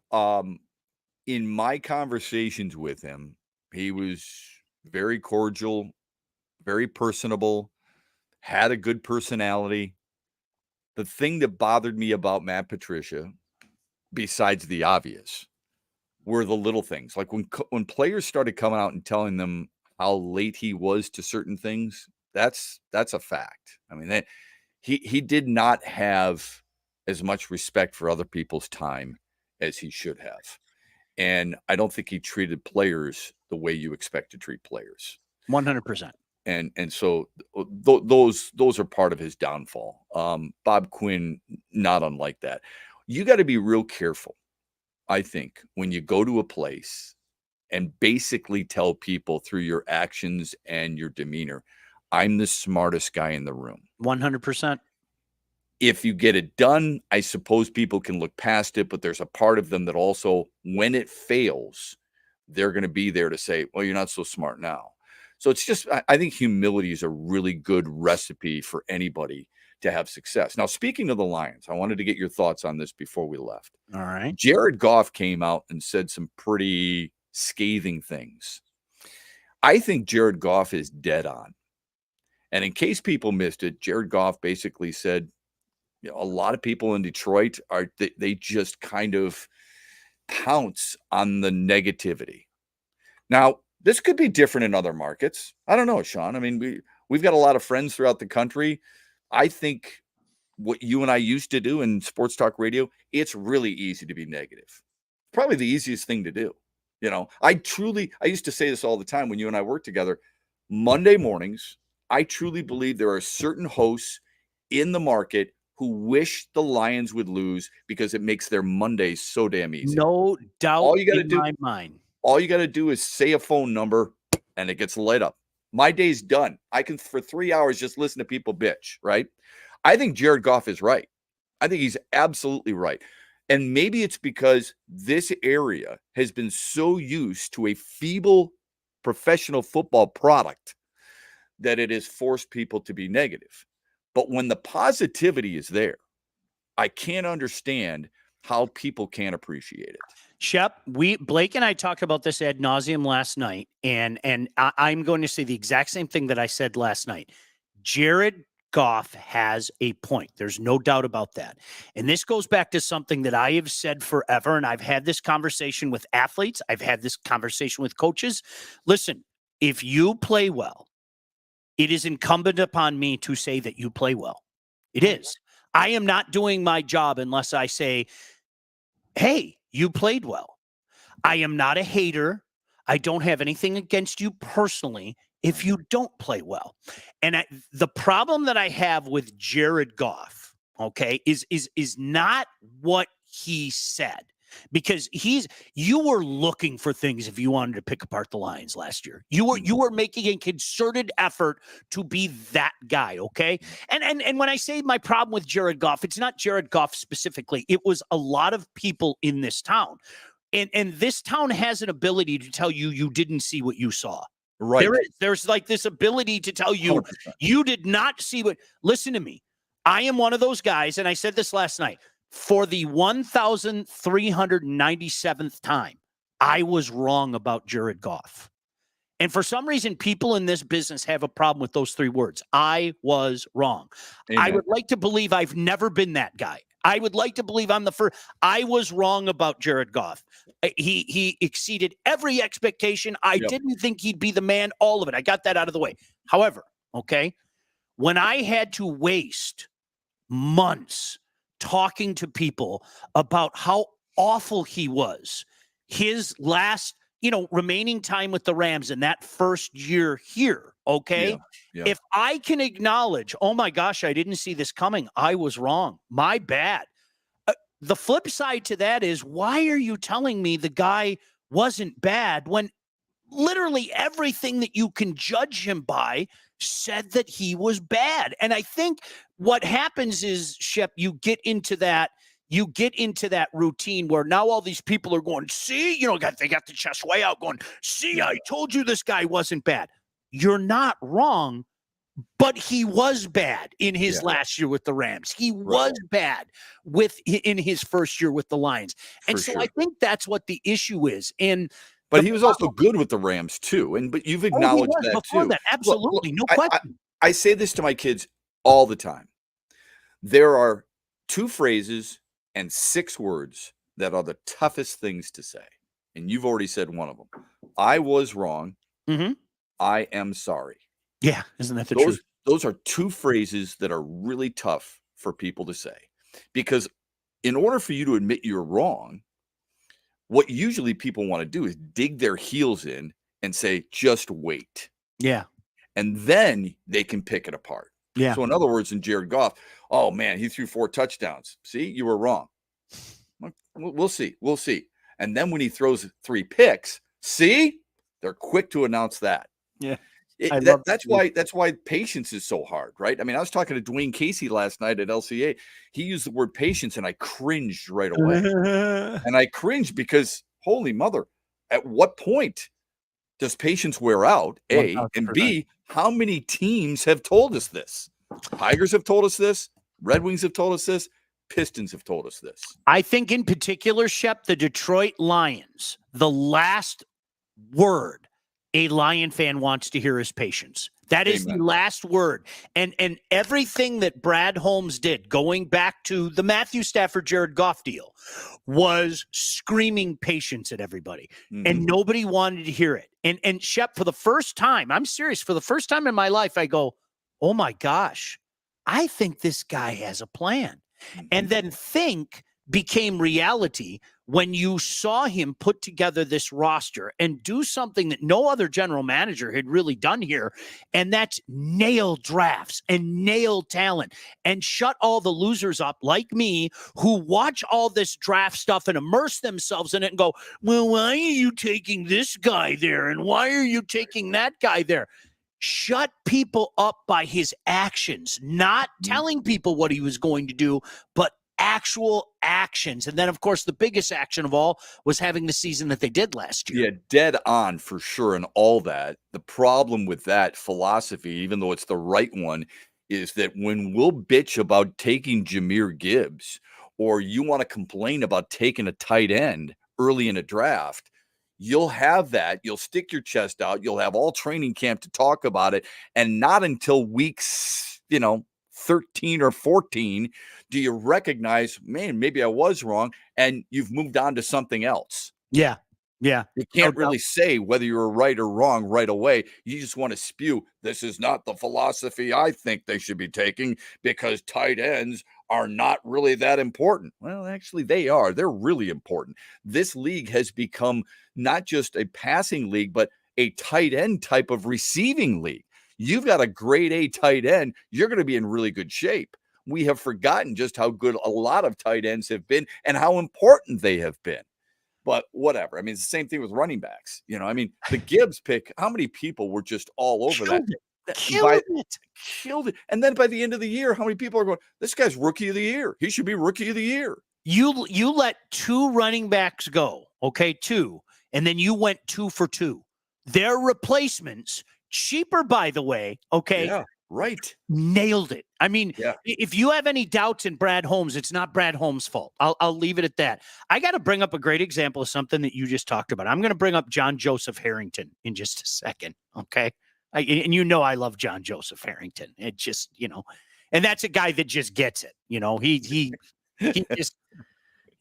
In my conversations with him, he was very cordial, very personable, had a good personality. The thing that bothered me about Matt Patricia, besides the obvious, were the little things. Like when players started coming out and telling them how late he was to certain things, that's a fact. I mean, he did not have as much respect for other people's time as he should have. And I don't think he treated players the way you expect to treat players. 100%. And so those are part of his downfall. Bob Quinn, not unlike that. You got to be real careful, I think, when you go to a place and basically tell people through your actions and your demeanor, I'm the smartest guy in the room. 100%. If you get it done, I suppose people can look past it, but there's a part of them that also, when it fails, they're going to be there to say, well, you're not so smart now. So it's just, I think humility is a really good recipe for anybody to have success. Now, speaking of the Lions, I wanted to get your thoughts on this before we left. All right. Jared Goff came out and said some pretty scathing things. I think Jared Goff is dead on. And in case people missed it, Jared Goff basically said, a lot of people in Detroit they just kind of pounce on the negativity. Now, this could be different in other markets. I don't know, Sean. I mean, we've got a lot of friends throughout the country. I think what you and I used to do in sports talk radio, it's really easy to be negative. Probably the easiest thing to do. I used to say this all the time when you and I worked together. Monday mornings, I truly believe there are certain hosts in the market who wish the Lions would lose because it makes their Mondays so damn easy. No doubt all you gotta in do, my mind. All you got to do is say a phone number and it gets lit up. My day's done. I can, for 3 hours, just listen to people bitch, right? I think Jared Goff is right. I think he's absolutely right. And maybe it's because this area has been so used to a feeble professional football product that it has forced people to be negative. But when the positivity is there, I can't understand how people can't appreciate it. Shep, Blake and I talked about this ad nauseum last night, and I'm going to say the exact same thing that I said last night. Jared Goff has a point. There's no doubt about that. And this goes back to something that I have said forever, and I've had this conversation with athletes. I've had this conversation with coaches. Listen, if you play well, it is incumbent upon me to say that you play well. It is. I am not doing my job unless I say, hey, you played well. I am not a hater. I don't have anything against you personally if you don't play well. And the problem that I have with Jared Goff, okay, is not what he said. Because you were looking for things if you wanted to pick apart the Lions last year. You were making a concerted effort to be that guy, okay? And when I say my problem with Jared Goff, it's not Jared Goff specifically. It was a lot of people in this town. And this town has an ability to tell you didn't see what you saw. Right. There's like this ability to tell you 100%. You did not see what. Listen to me. I am one of those guys, and I said this last night. For the 1,397th time, I was wrong about Jared Goff. And for some reason, people in this business have a problem with those three words. I was wrong. Amen. I would like to believe I've never been that guy. I would like to believe I'm the first. I was wrong about Jared Goff. He exceeded every expectation. I didn't think he'd be the man, all of it. I got that out of the way. However, okay, when I had to waste months talking to people about how awful he was, his last, remaining time with the Rams in that first year here, okay? Yeah. If I can acknowledge, oh my gosh, I didn't see this coming. I was wrong. My bad. The flip side to that is, why are you telling me the guy wasn't bad when literally everything that you can judge him by said that he was bad? And I think what happens is, Shep, you get into that routine where now all these people are going, see, they got the chest way out going, see, I told you this guy wasn't bad. You're not wrong, but he was bad in his last year with the Rams. He was bad in his first year with the Lions. And so I think that's what the issue is. But he was also good with the Rams too. But you've acknowledged that too. That. Absolutely. Look, no question. I say this to my kids all the time. There are 2 phrases and 6 words that are the toughest things to say. And you've already said one of them. I was wrong. Mm-hmm. I am sorry. Yeah. Isn't that the truth? those are two phrases that are really tough for people to say, because in order for you to admit you're wrong, what usually people want to do is dig their heels in and say, just wait. Yeah. And then they can pick it apart. Yeah. So in other words, in Jared Goff, oh man, he threw 4 touchdowns. See, you were wrong. We'll see. We'll see. And then when he throws 3 picks, see, they're quick to announce that. Yeah. That's why patience is so hard, right? I mean, I was talking to Dwayne Casey last night at LCA. He used the word patience, and I cringed right away. And I cringed because, holy mother, at what point does patience wear out? A, 1000%. and B, how many teams have told us this? Tigers have told us this. Red Wings have told us this. Pistons have told us this. I think in particular, Shep, the Detroit Lions, the last word a Lion fan wants to hear is patience. That is Amen. the last word. And everything that Brad Holmes did, going back to the Matthew Stafford, Jared Goff deal, was screaming patience at everybody. Mhm. And nobody wanted to hear it. And Shep, for the first time, I'm serious, for the first time in my life, I go, oh my gosh, I think this guy has a plan. And then think became reality when you saw him put together this roster and do something that no other general manager had really done here. And that's nail drafts and nail talent and shut all the losers up like me who watch all this draft stuff and immerse themselves in it and go, well, why are you taking this guy there? And why are you taking that guy there? Shut people up by his actions, not telling people what he was going to do, but actual actions. And then, of course, the biggest action of all was having the season that they did last year. Yeah, dead on for sure. And all that. The problem with that philosophy, even though it's the right one, is that when we'll bitch about taking Jahmyr Gibbs, or you want to complain about taking a tight end early in a draft, you'll have that. You'll stick your chest out. You'll have all training camp to talk about it. And not until weeks, 13 or 14, do you recognize, man, maybe I was wrong, and you've moved on to something else. Yeah. Yeah. You can't really say whether you were right or wrong right away. You just want to spew, this is not the philosophy I think they should be taking because tight ends are not really that important. Well, actually, they are. They're really important. This league has become not just a passing league, but a tight end type of receiving league. You've got a grade A tight end, you're going to be in really good shape. We have forgotten just how good a lot of tight ends have been and how important they have been. But whatever. I mean, it's the same thing with running backs. The Gibbs pick, how many people were just all over that? Killed it. And then by the end of the year, how many people are going, this guy's rookie of the year. He should be rookie of the year. You let 2 running backs go, okay, 2, and then you went 2 for 2. Their replacements, cheaper, by the way, okay? Yeah, right. Nailed it. I mean, if you have any doubts in Brad Holmes, it's not Brad Holmes' fault. I'll leave it at that. I got to bring up a great example of something that you just talked about. I'm going to bring up John Joseph Harrington in just a second, okay? And I love John Joseph Harrington. It just, and that's a guy that just gets it. He just.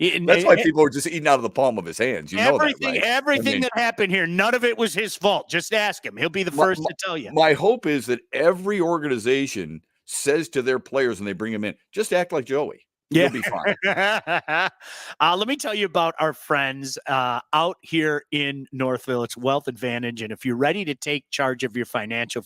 That's why people are just eating out of the palm of his hands. Everything that happened here, none of it was his fault. Just ask him. He'll be the first to tell you. My hope is that every organization says to their players when they bring him in, just act like Joey. Yeah. You'll be fine. Let me tell you about our friends out here in Northville. It's Wealth Advantage. And if you're ready to take charge of your financial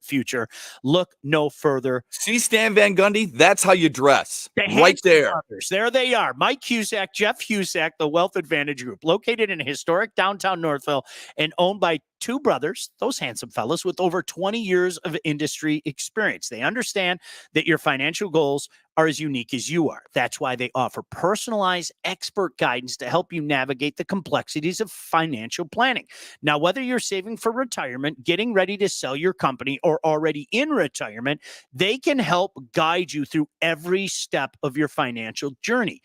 future, look no further. See Stan Van Gundy? That's how you dress. Right there. Brothers. There they are. Mike Cusack, Jeff Cusack, the Wealth Advantage Group, located in historic downtown Northville and owned by 2 brothers, those handsome fellas, with over 20 years of industry experience. They understand that your financial goals are as unique as you are. That's why they offer personalized expert guidance to help you navigate the complexities of financial planning. Now, whether you're saving for retirement, getting ready to sell your company, or already in retirement, they can help guide you through every step of your financial journey.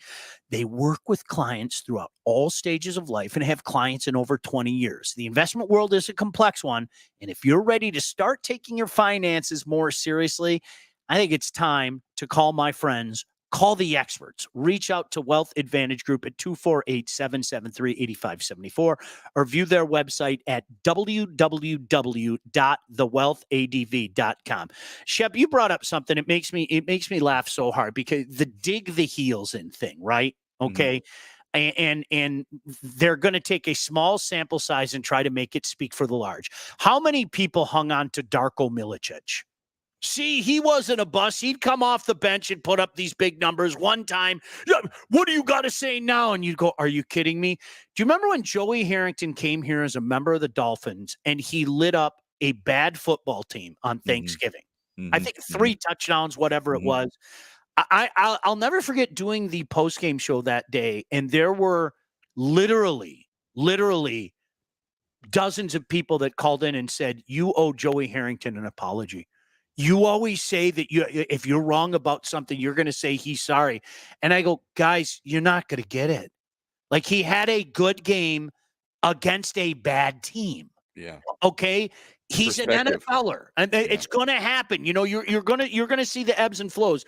They work with clients throughout all stages of life and have clients in over 20 years. The investment world is a complex one, and if you're ready to start taking your finances more seriously, I think it's time to call my friends Call the experts. Reach out to Wealth Advantage Group at 248-773-8574 or view their website at www.thewealthadv.com. Shep, you brought up something. It makes me laugh so hard because the dig the heels in thing, right? Okay. And they're going to take a small sample size and try to make it speak for the large. How many people hung on to Darko Milicic? See, he wasn't a bust. He'd come off the bench and put up these big numbers one time. What do you got to say now? And you'd go, are you kidding me? Do you remember when Joey Harrington came here as a member of the Dolphins and he lit up a bad football team on Thanksgiving? I think 3 touchdowns, whatever it was. I'll never forget doing the post-game show that day, and there were literally dozens of people that called in and said, you owe Joey Harrington an apology. You always say that if you're wrong about something, you're going to say he's sorry. And I go, guys, you're not going to get it. Like, he had a good game against a bad team. Yeah. Okay. He's an NFLer, and it's going to happen. You know, you're going to see the ebbs and flows.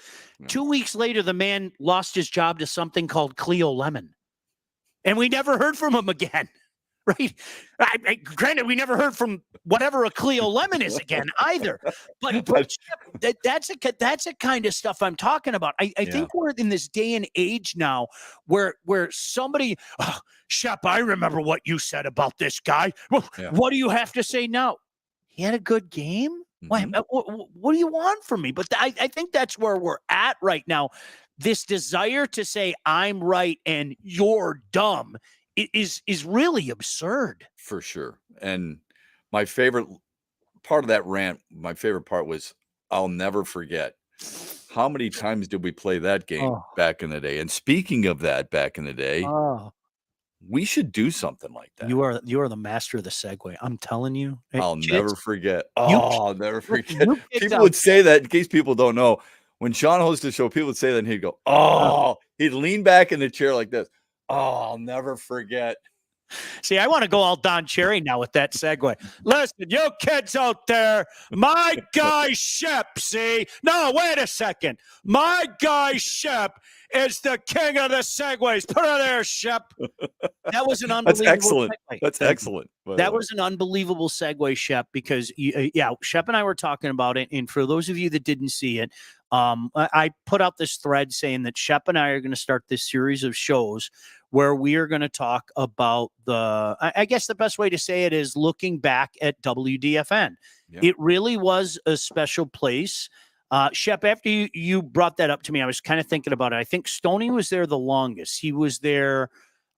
2 weeks later, the man lost his job to something called Cleo Lemon, and we never heard from him again. Right. Granted, we never heard from whatever a Cleo Lemon is again either. But that's a kind of stuff I'm talking about. I think we're in this day and age now where somebody, Shep, I remember what you said about this guy. Well, what do you have to say now? He had a good game. What do you want from me? But I think that's where we're at right now. This desire to say I'm right and you're dumb is really absurd. For sure. And my favorite part of that rant, my favorite part was, I'll never forget how many times did we play that game back in the day. And speaking of that, back in the day, we should do something like that. You are the master of the segue. I'm telling you. I'll never forget. I'll never forget. People would say that, in case people don't know, when Sean hosted the show, people would say that and he'd go, he'd lean back in the chair like this. I'll never forget. See, I want to go all Don Cherry now with that segue. Listen, you kids out there, my guy Shep, see? No, wait a second. My guy Shep is the king of the segues. Put it there, Shep. That was an unbelievable segue. That's excellent. That was an unbelievable segue, Shep, because, Shep and I were talking about it. And for those of you that didn't see it, I put out this thread saying that Shep and I are going to start this series of shows where we are going to talk about I guess the best way to say it is looking back at WDFN. Yeah. It really was a special place. Shep, after you brought that up to me, I was kind of thinking about it. I think Stoney was there the longest. He was there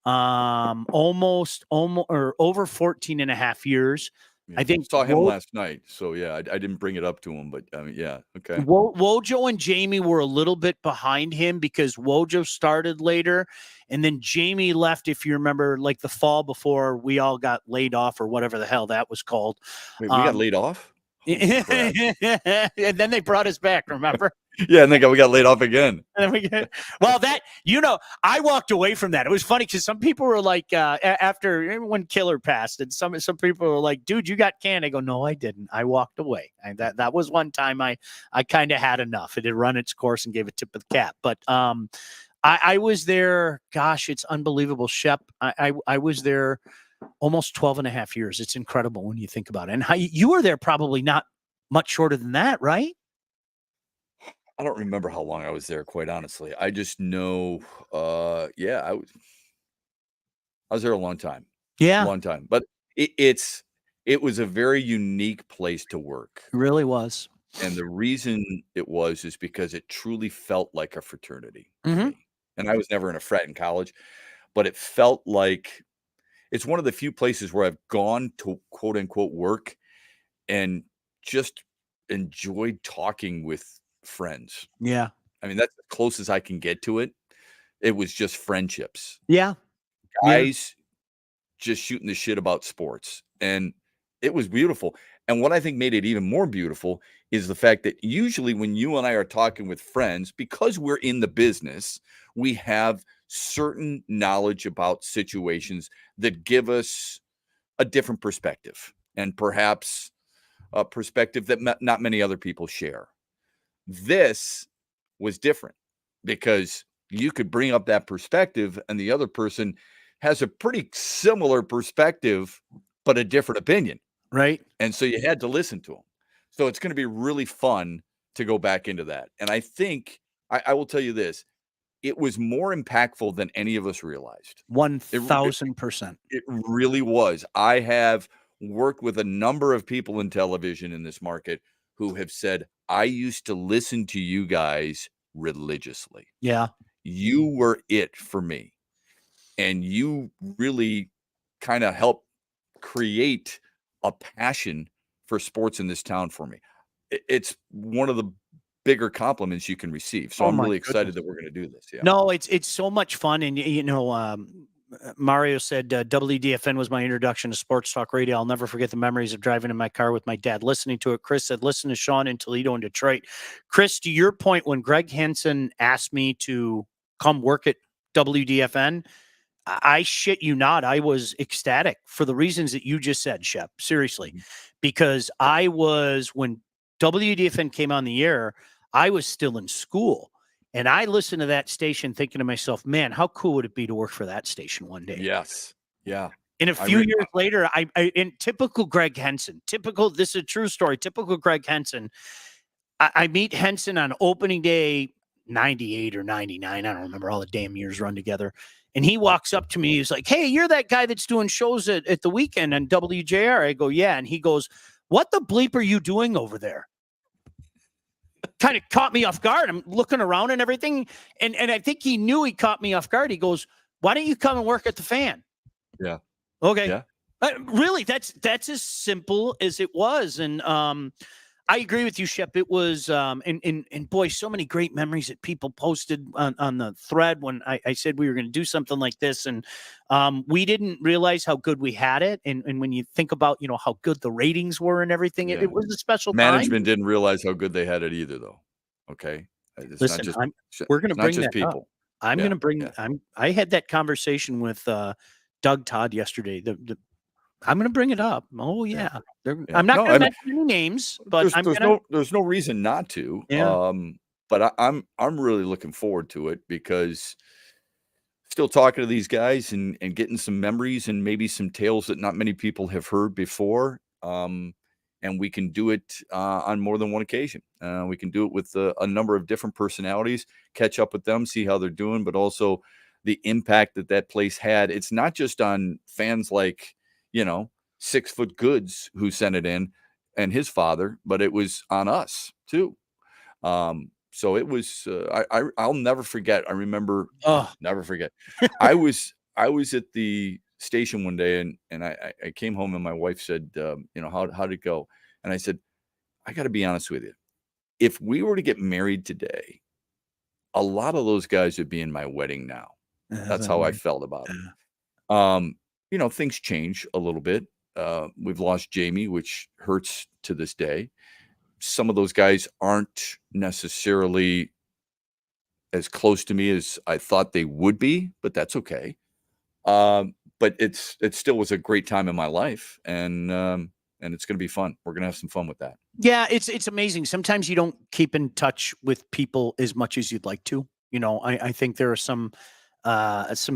almost or over 14 and a half years. Yeah, I think saw him last night. So I didn't bring it up to him, but I mean, okay. Wojo and Jamie were a little bit behind him because Wojo started later, and then Jamie left. If you remember, like the fall before we all got laid off or whatever the hell that was called. Wait, we got laid off? And then they brought us back, remember? Yeah, and then we got laid off again. Well, I walked away from that. It was funny because some people were like, after when Killer passed, and some people were like, "Dude, you got canned." I go, "No, I didn't. I walked away." And that was one time I kind of had enough. It had run its course and gave a tip of the cap. But I was there. Gosh, it's unbelievable, Shep. I was there almost 12 and a half years. It's incredible when you think about it. And how you were there probably not much shorter than that, right? I don't remember how long I was there, quite honestly. I just know, I was there a long time. Yeah. A long time. But it was a very unique place to work. It really was. And the reason it was is because it truly felt like a fraternity. Mm-hmm. And I was never in a frat in college, but it felt like it's one of the few places where I've gone to quote unquote work and just enjoyed talking with friends. Yeah. I mean, that's the closest I can get to it. It was just friendships. Yeah. Guys just shooting the shit about sports. And it was beautiful. And what I think made it even more beautiful is the fact that usually when you and I are talking with friends, because we're in the business, we have certain knowledge about situations that give us a different perspective, and perhaps a perspective that not many other people share. This was different because you could bring up that perspective and the other person has a pretty similar perspective, but a different opinion. Right. And so you had to listen to them. So it's going to be really fun to go back into that. And I think I will tell you this, it was more impactful than any of us realized. 1000%. It really was. I have worked with a number of people in television in this market who have said, I used to listen to you guys religiously. Yeah. You were it for me. And you really kind of helped create a passion for sports in this town for me. It's one of the bigger compliments you can receive. So Oh I'm my really excited goodness. that we're going to do this. Yeah. No, it's so much fun. And, Mario said WDFN was my introduction to sports talk radio. I'll never forget the memories of driving in my car with my dad, listening to it. Chris said, listen to Sean in Toledo and Detroit. Chris, to your point, when Greg Henson asked me to come work at WDFN, I shit you not, I was ecstatic for the reasons that you just said, Shep, seriously, because when WDFN came on the air, I was still in school. And I listened to that station thinking to myself, man, how cool would it be to work for that station one day? Yes. Yeah. And a few years later, in typical Greg Henson, this is a true story, typical Greg Henson, I meet Henson on opening day, 98 or 99. I don't remember, all the damn years run together. And he walks up to me. He's like, hey, you're that guy that's doing shows at the weekend on WJR. I go, yeah. And he goes, what the bleep are you doing over there? Kind of caught me off guard. I'm looking around and everything. And I think he knew he caught me off guard. He goes, why don't you come and work at the Fan? Yeah. Okay. Yeah. Really, that's as simple as it was. And I agree with you, Shep. It was, and boy, so many great memories that people posted on the thread when I said we were going to do something like this. And we didn't realize how good we had it. And when you think about, how good the ratings were and everything, it was a special Management time. didn't realize how good they had it either, though. Okay. It's Listen, we're going to bring that people. Up. I'm going to bring, I had that conversation with Doug Todd yesterday. I'm going to bring it up. Oh yeah. I'm not going to mention any names, but there's no reason not to. Yeah. But I'm really looking forward to it because still talking to these guys and getting some memories and maybe some tales that not many people have heard before. And we can do it on more than one occasion. We can do it with a number of different personalities, catch up with them, see how they're doing, but also the impact that place had. It's not just on fans like, 6 Foot Goods who sent it in and his father, but it was on us too. So it was, I'll never forget. I remember, never forget. I was at the station one day and I came home and my wife said, how'd it go? And I said, I got to be honest with you. If we were to get married today, a lot of those guys would be in my wedding now. That's how I felt about it. Things change a little bit. We've lost Jamie, which hurts to this day. Some of those guys aren't necessarily as close to me as I thought they would be, but that's okay. But it still was a great time in my life, and it's going to be fun. We're going to have some fun with that. Yeah, it's amazing. Sometimes you don't keep in touch with people as much as you'd like to. I think there are some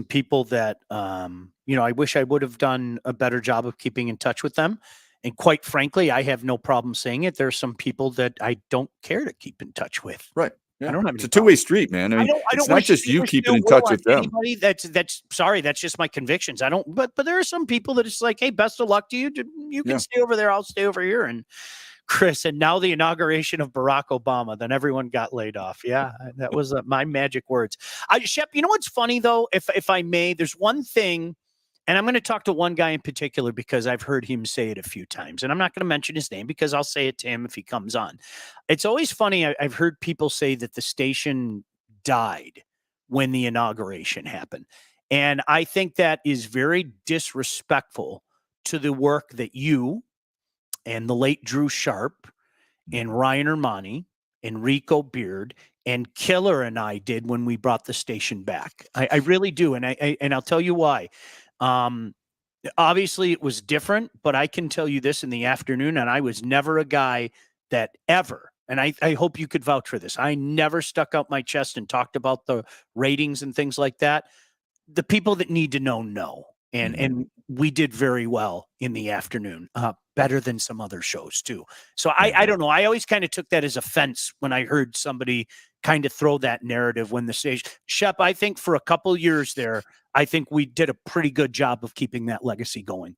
people that, I wish I would have done a better job of keeping in touch with them. And quite frankly, I have no problem saying it. There's some people that I don't care to keep in touch with. Right. Yeah. I don't have. It's a two-way street, man. I mean, it's not just you keeping in touch with them. Anybody that's sorry. That's just my convictions. I don't. But there are some people that it's like, hey, best of luck to you. You can stay over there. I'll stay over here. And Chris, and now the inauguration of Barack Obama. Then everyone got laid off. Yeah, that was my magic words. Shep, you know what's funny though? If I may, there's one thing. And I'm going to talk to one guy in particular because I've heard him say it a few times. And I'm not going to mention his name because I'll say it to him if he comes on. It's always funny. I've heard people say that the station died when the inauguration happened. And I think that is very disrespectful to the work that you and the late Drew Sharp and Ryan Ermani and Rico Beard and Killer and I did when we brought the station back. I really do. And I'll tell you why. Obviously it was different, but I can tell you this in the afternoon, and I was never a guy that ever, and I hope you could vouch for this. I never stuck out my chest and talked about the ratings and things like that. The people that need to know. And we did very well in the afternoon, better than some other shows too. So I don't know. I always kind of took that as offense when I heard somebody kind of throw that narrative when the stage. Shep, I think for a couple years there, I think we did a pretty good job of keeping that legacy going.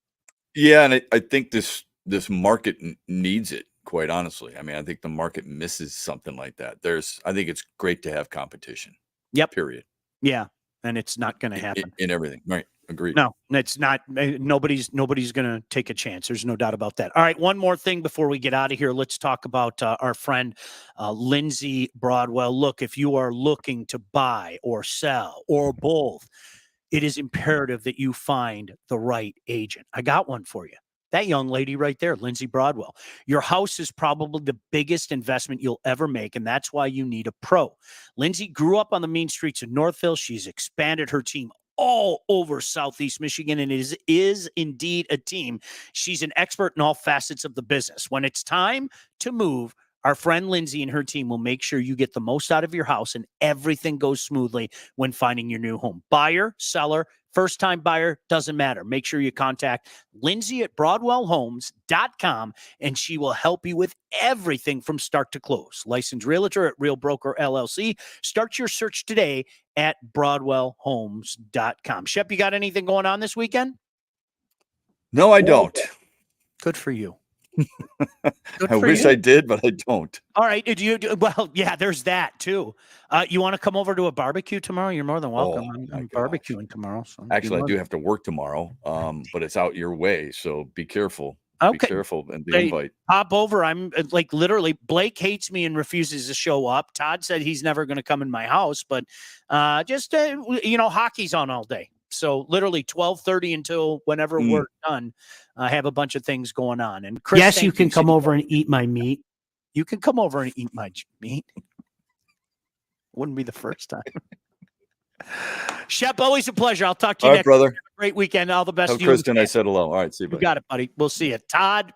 Yeah, and I think this market needs it, quite honestly. I mean, I think the market misses something like that. I think it's great to have competition. Yep. Period. Yeah. And it's not going to happen. In everything. Right. Agreed. No, it's not. Nobody's going to take a chance. There's no doubt about that. All right. One more thing before we get out of here. Let's talk about our friend, Lindsay Broadwell. Look, if you are looking to buy or sell or both, it is imperative that you find the right agent. I got one for you. That young lady right there, Lindsay Broadwell. Your house is probably the biggest investment you'll ever make, and that's why you need a pro. Lindsay grew up on the mean streets of Northville. She's expanded her team all over Southeast Michigan, and it is indeed a team. She's an expert in all facets of the business. When it's time to move, our friend Lindsay and her team will make sure you get the most out of your house and everything goes smoothly when finding your new home. Buyer, seller, first-time buyer, doesn't matter. Make sure you contact Lindsay at BroadwellHomes.com, and she will help you with everything from start to close. Licensed realtor at Real Broker LLC. Start your search today at BroadwellHomes.com. Shep, you got anything going on this weekend? No, I don't. Good for you. I wish I did, but I don't. All right. Well, yeah, there's that too. You want to come over to a barbecue tomorrow? You're more than welcome. I'm barbecuing tomorroor. So actually, I do have to work tomorrow, but it's out your way. So be careful. Okay. Be careful and the invite. Pop over. I'm like literally, Blake hates me and refuses to show up. Todd said he's never going to come in my house, but hockey's on all day. So literally 12:30 until whenever we're done. I have a bunch of things going on. And Chris, yes, you can come over and eat my meat. You can come over and eat my meat. Wouldn't be the first time. Shep, always a pleasure. I'll talk to you next brother. Week. Great weekend. All the best. Tell Kristen I said hello. All right, see you. You got it, buddy. We'll see you. Todd.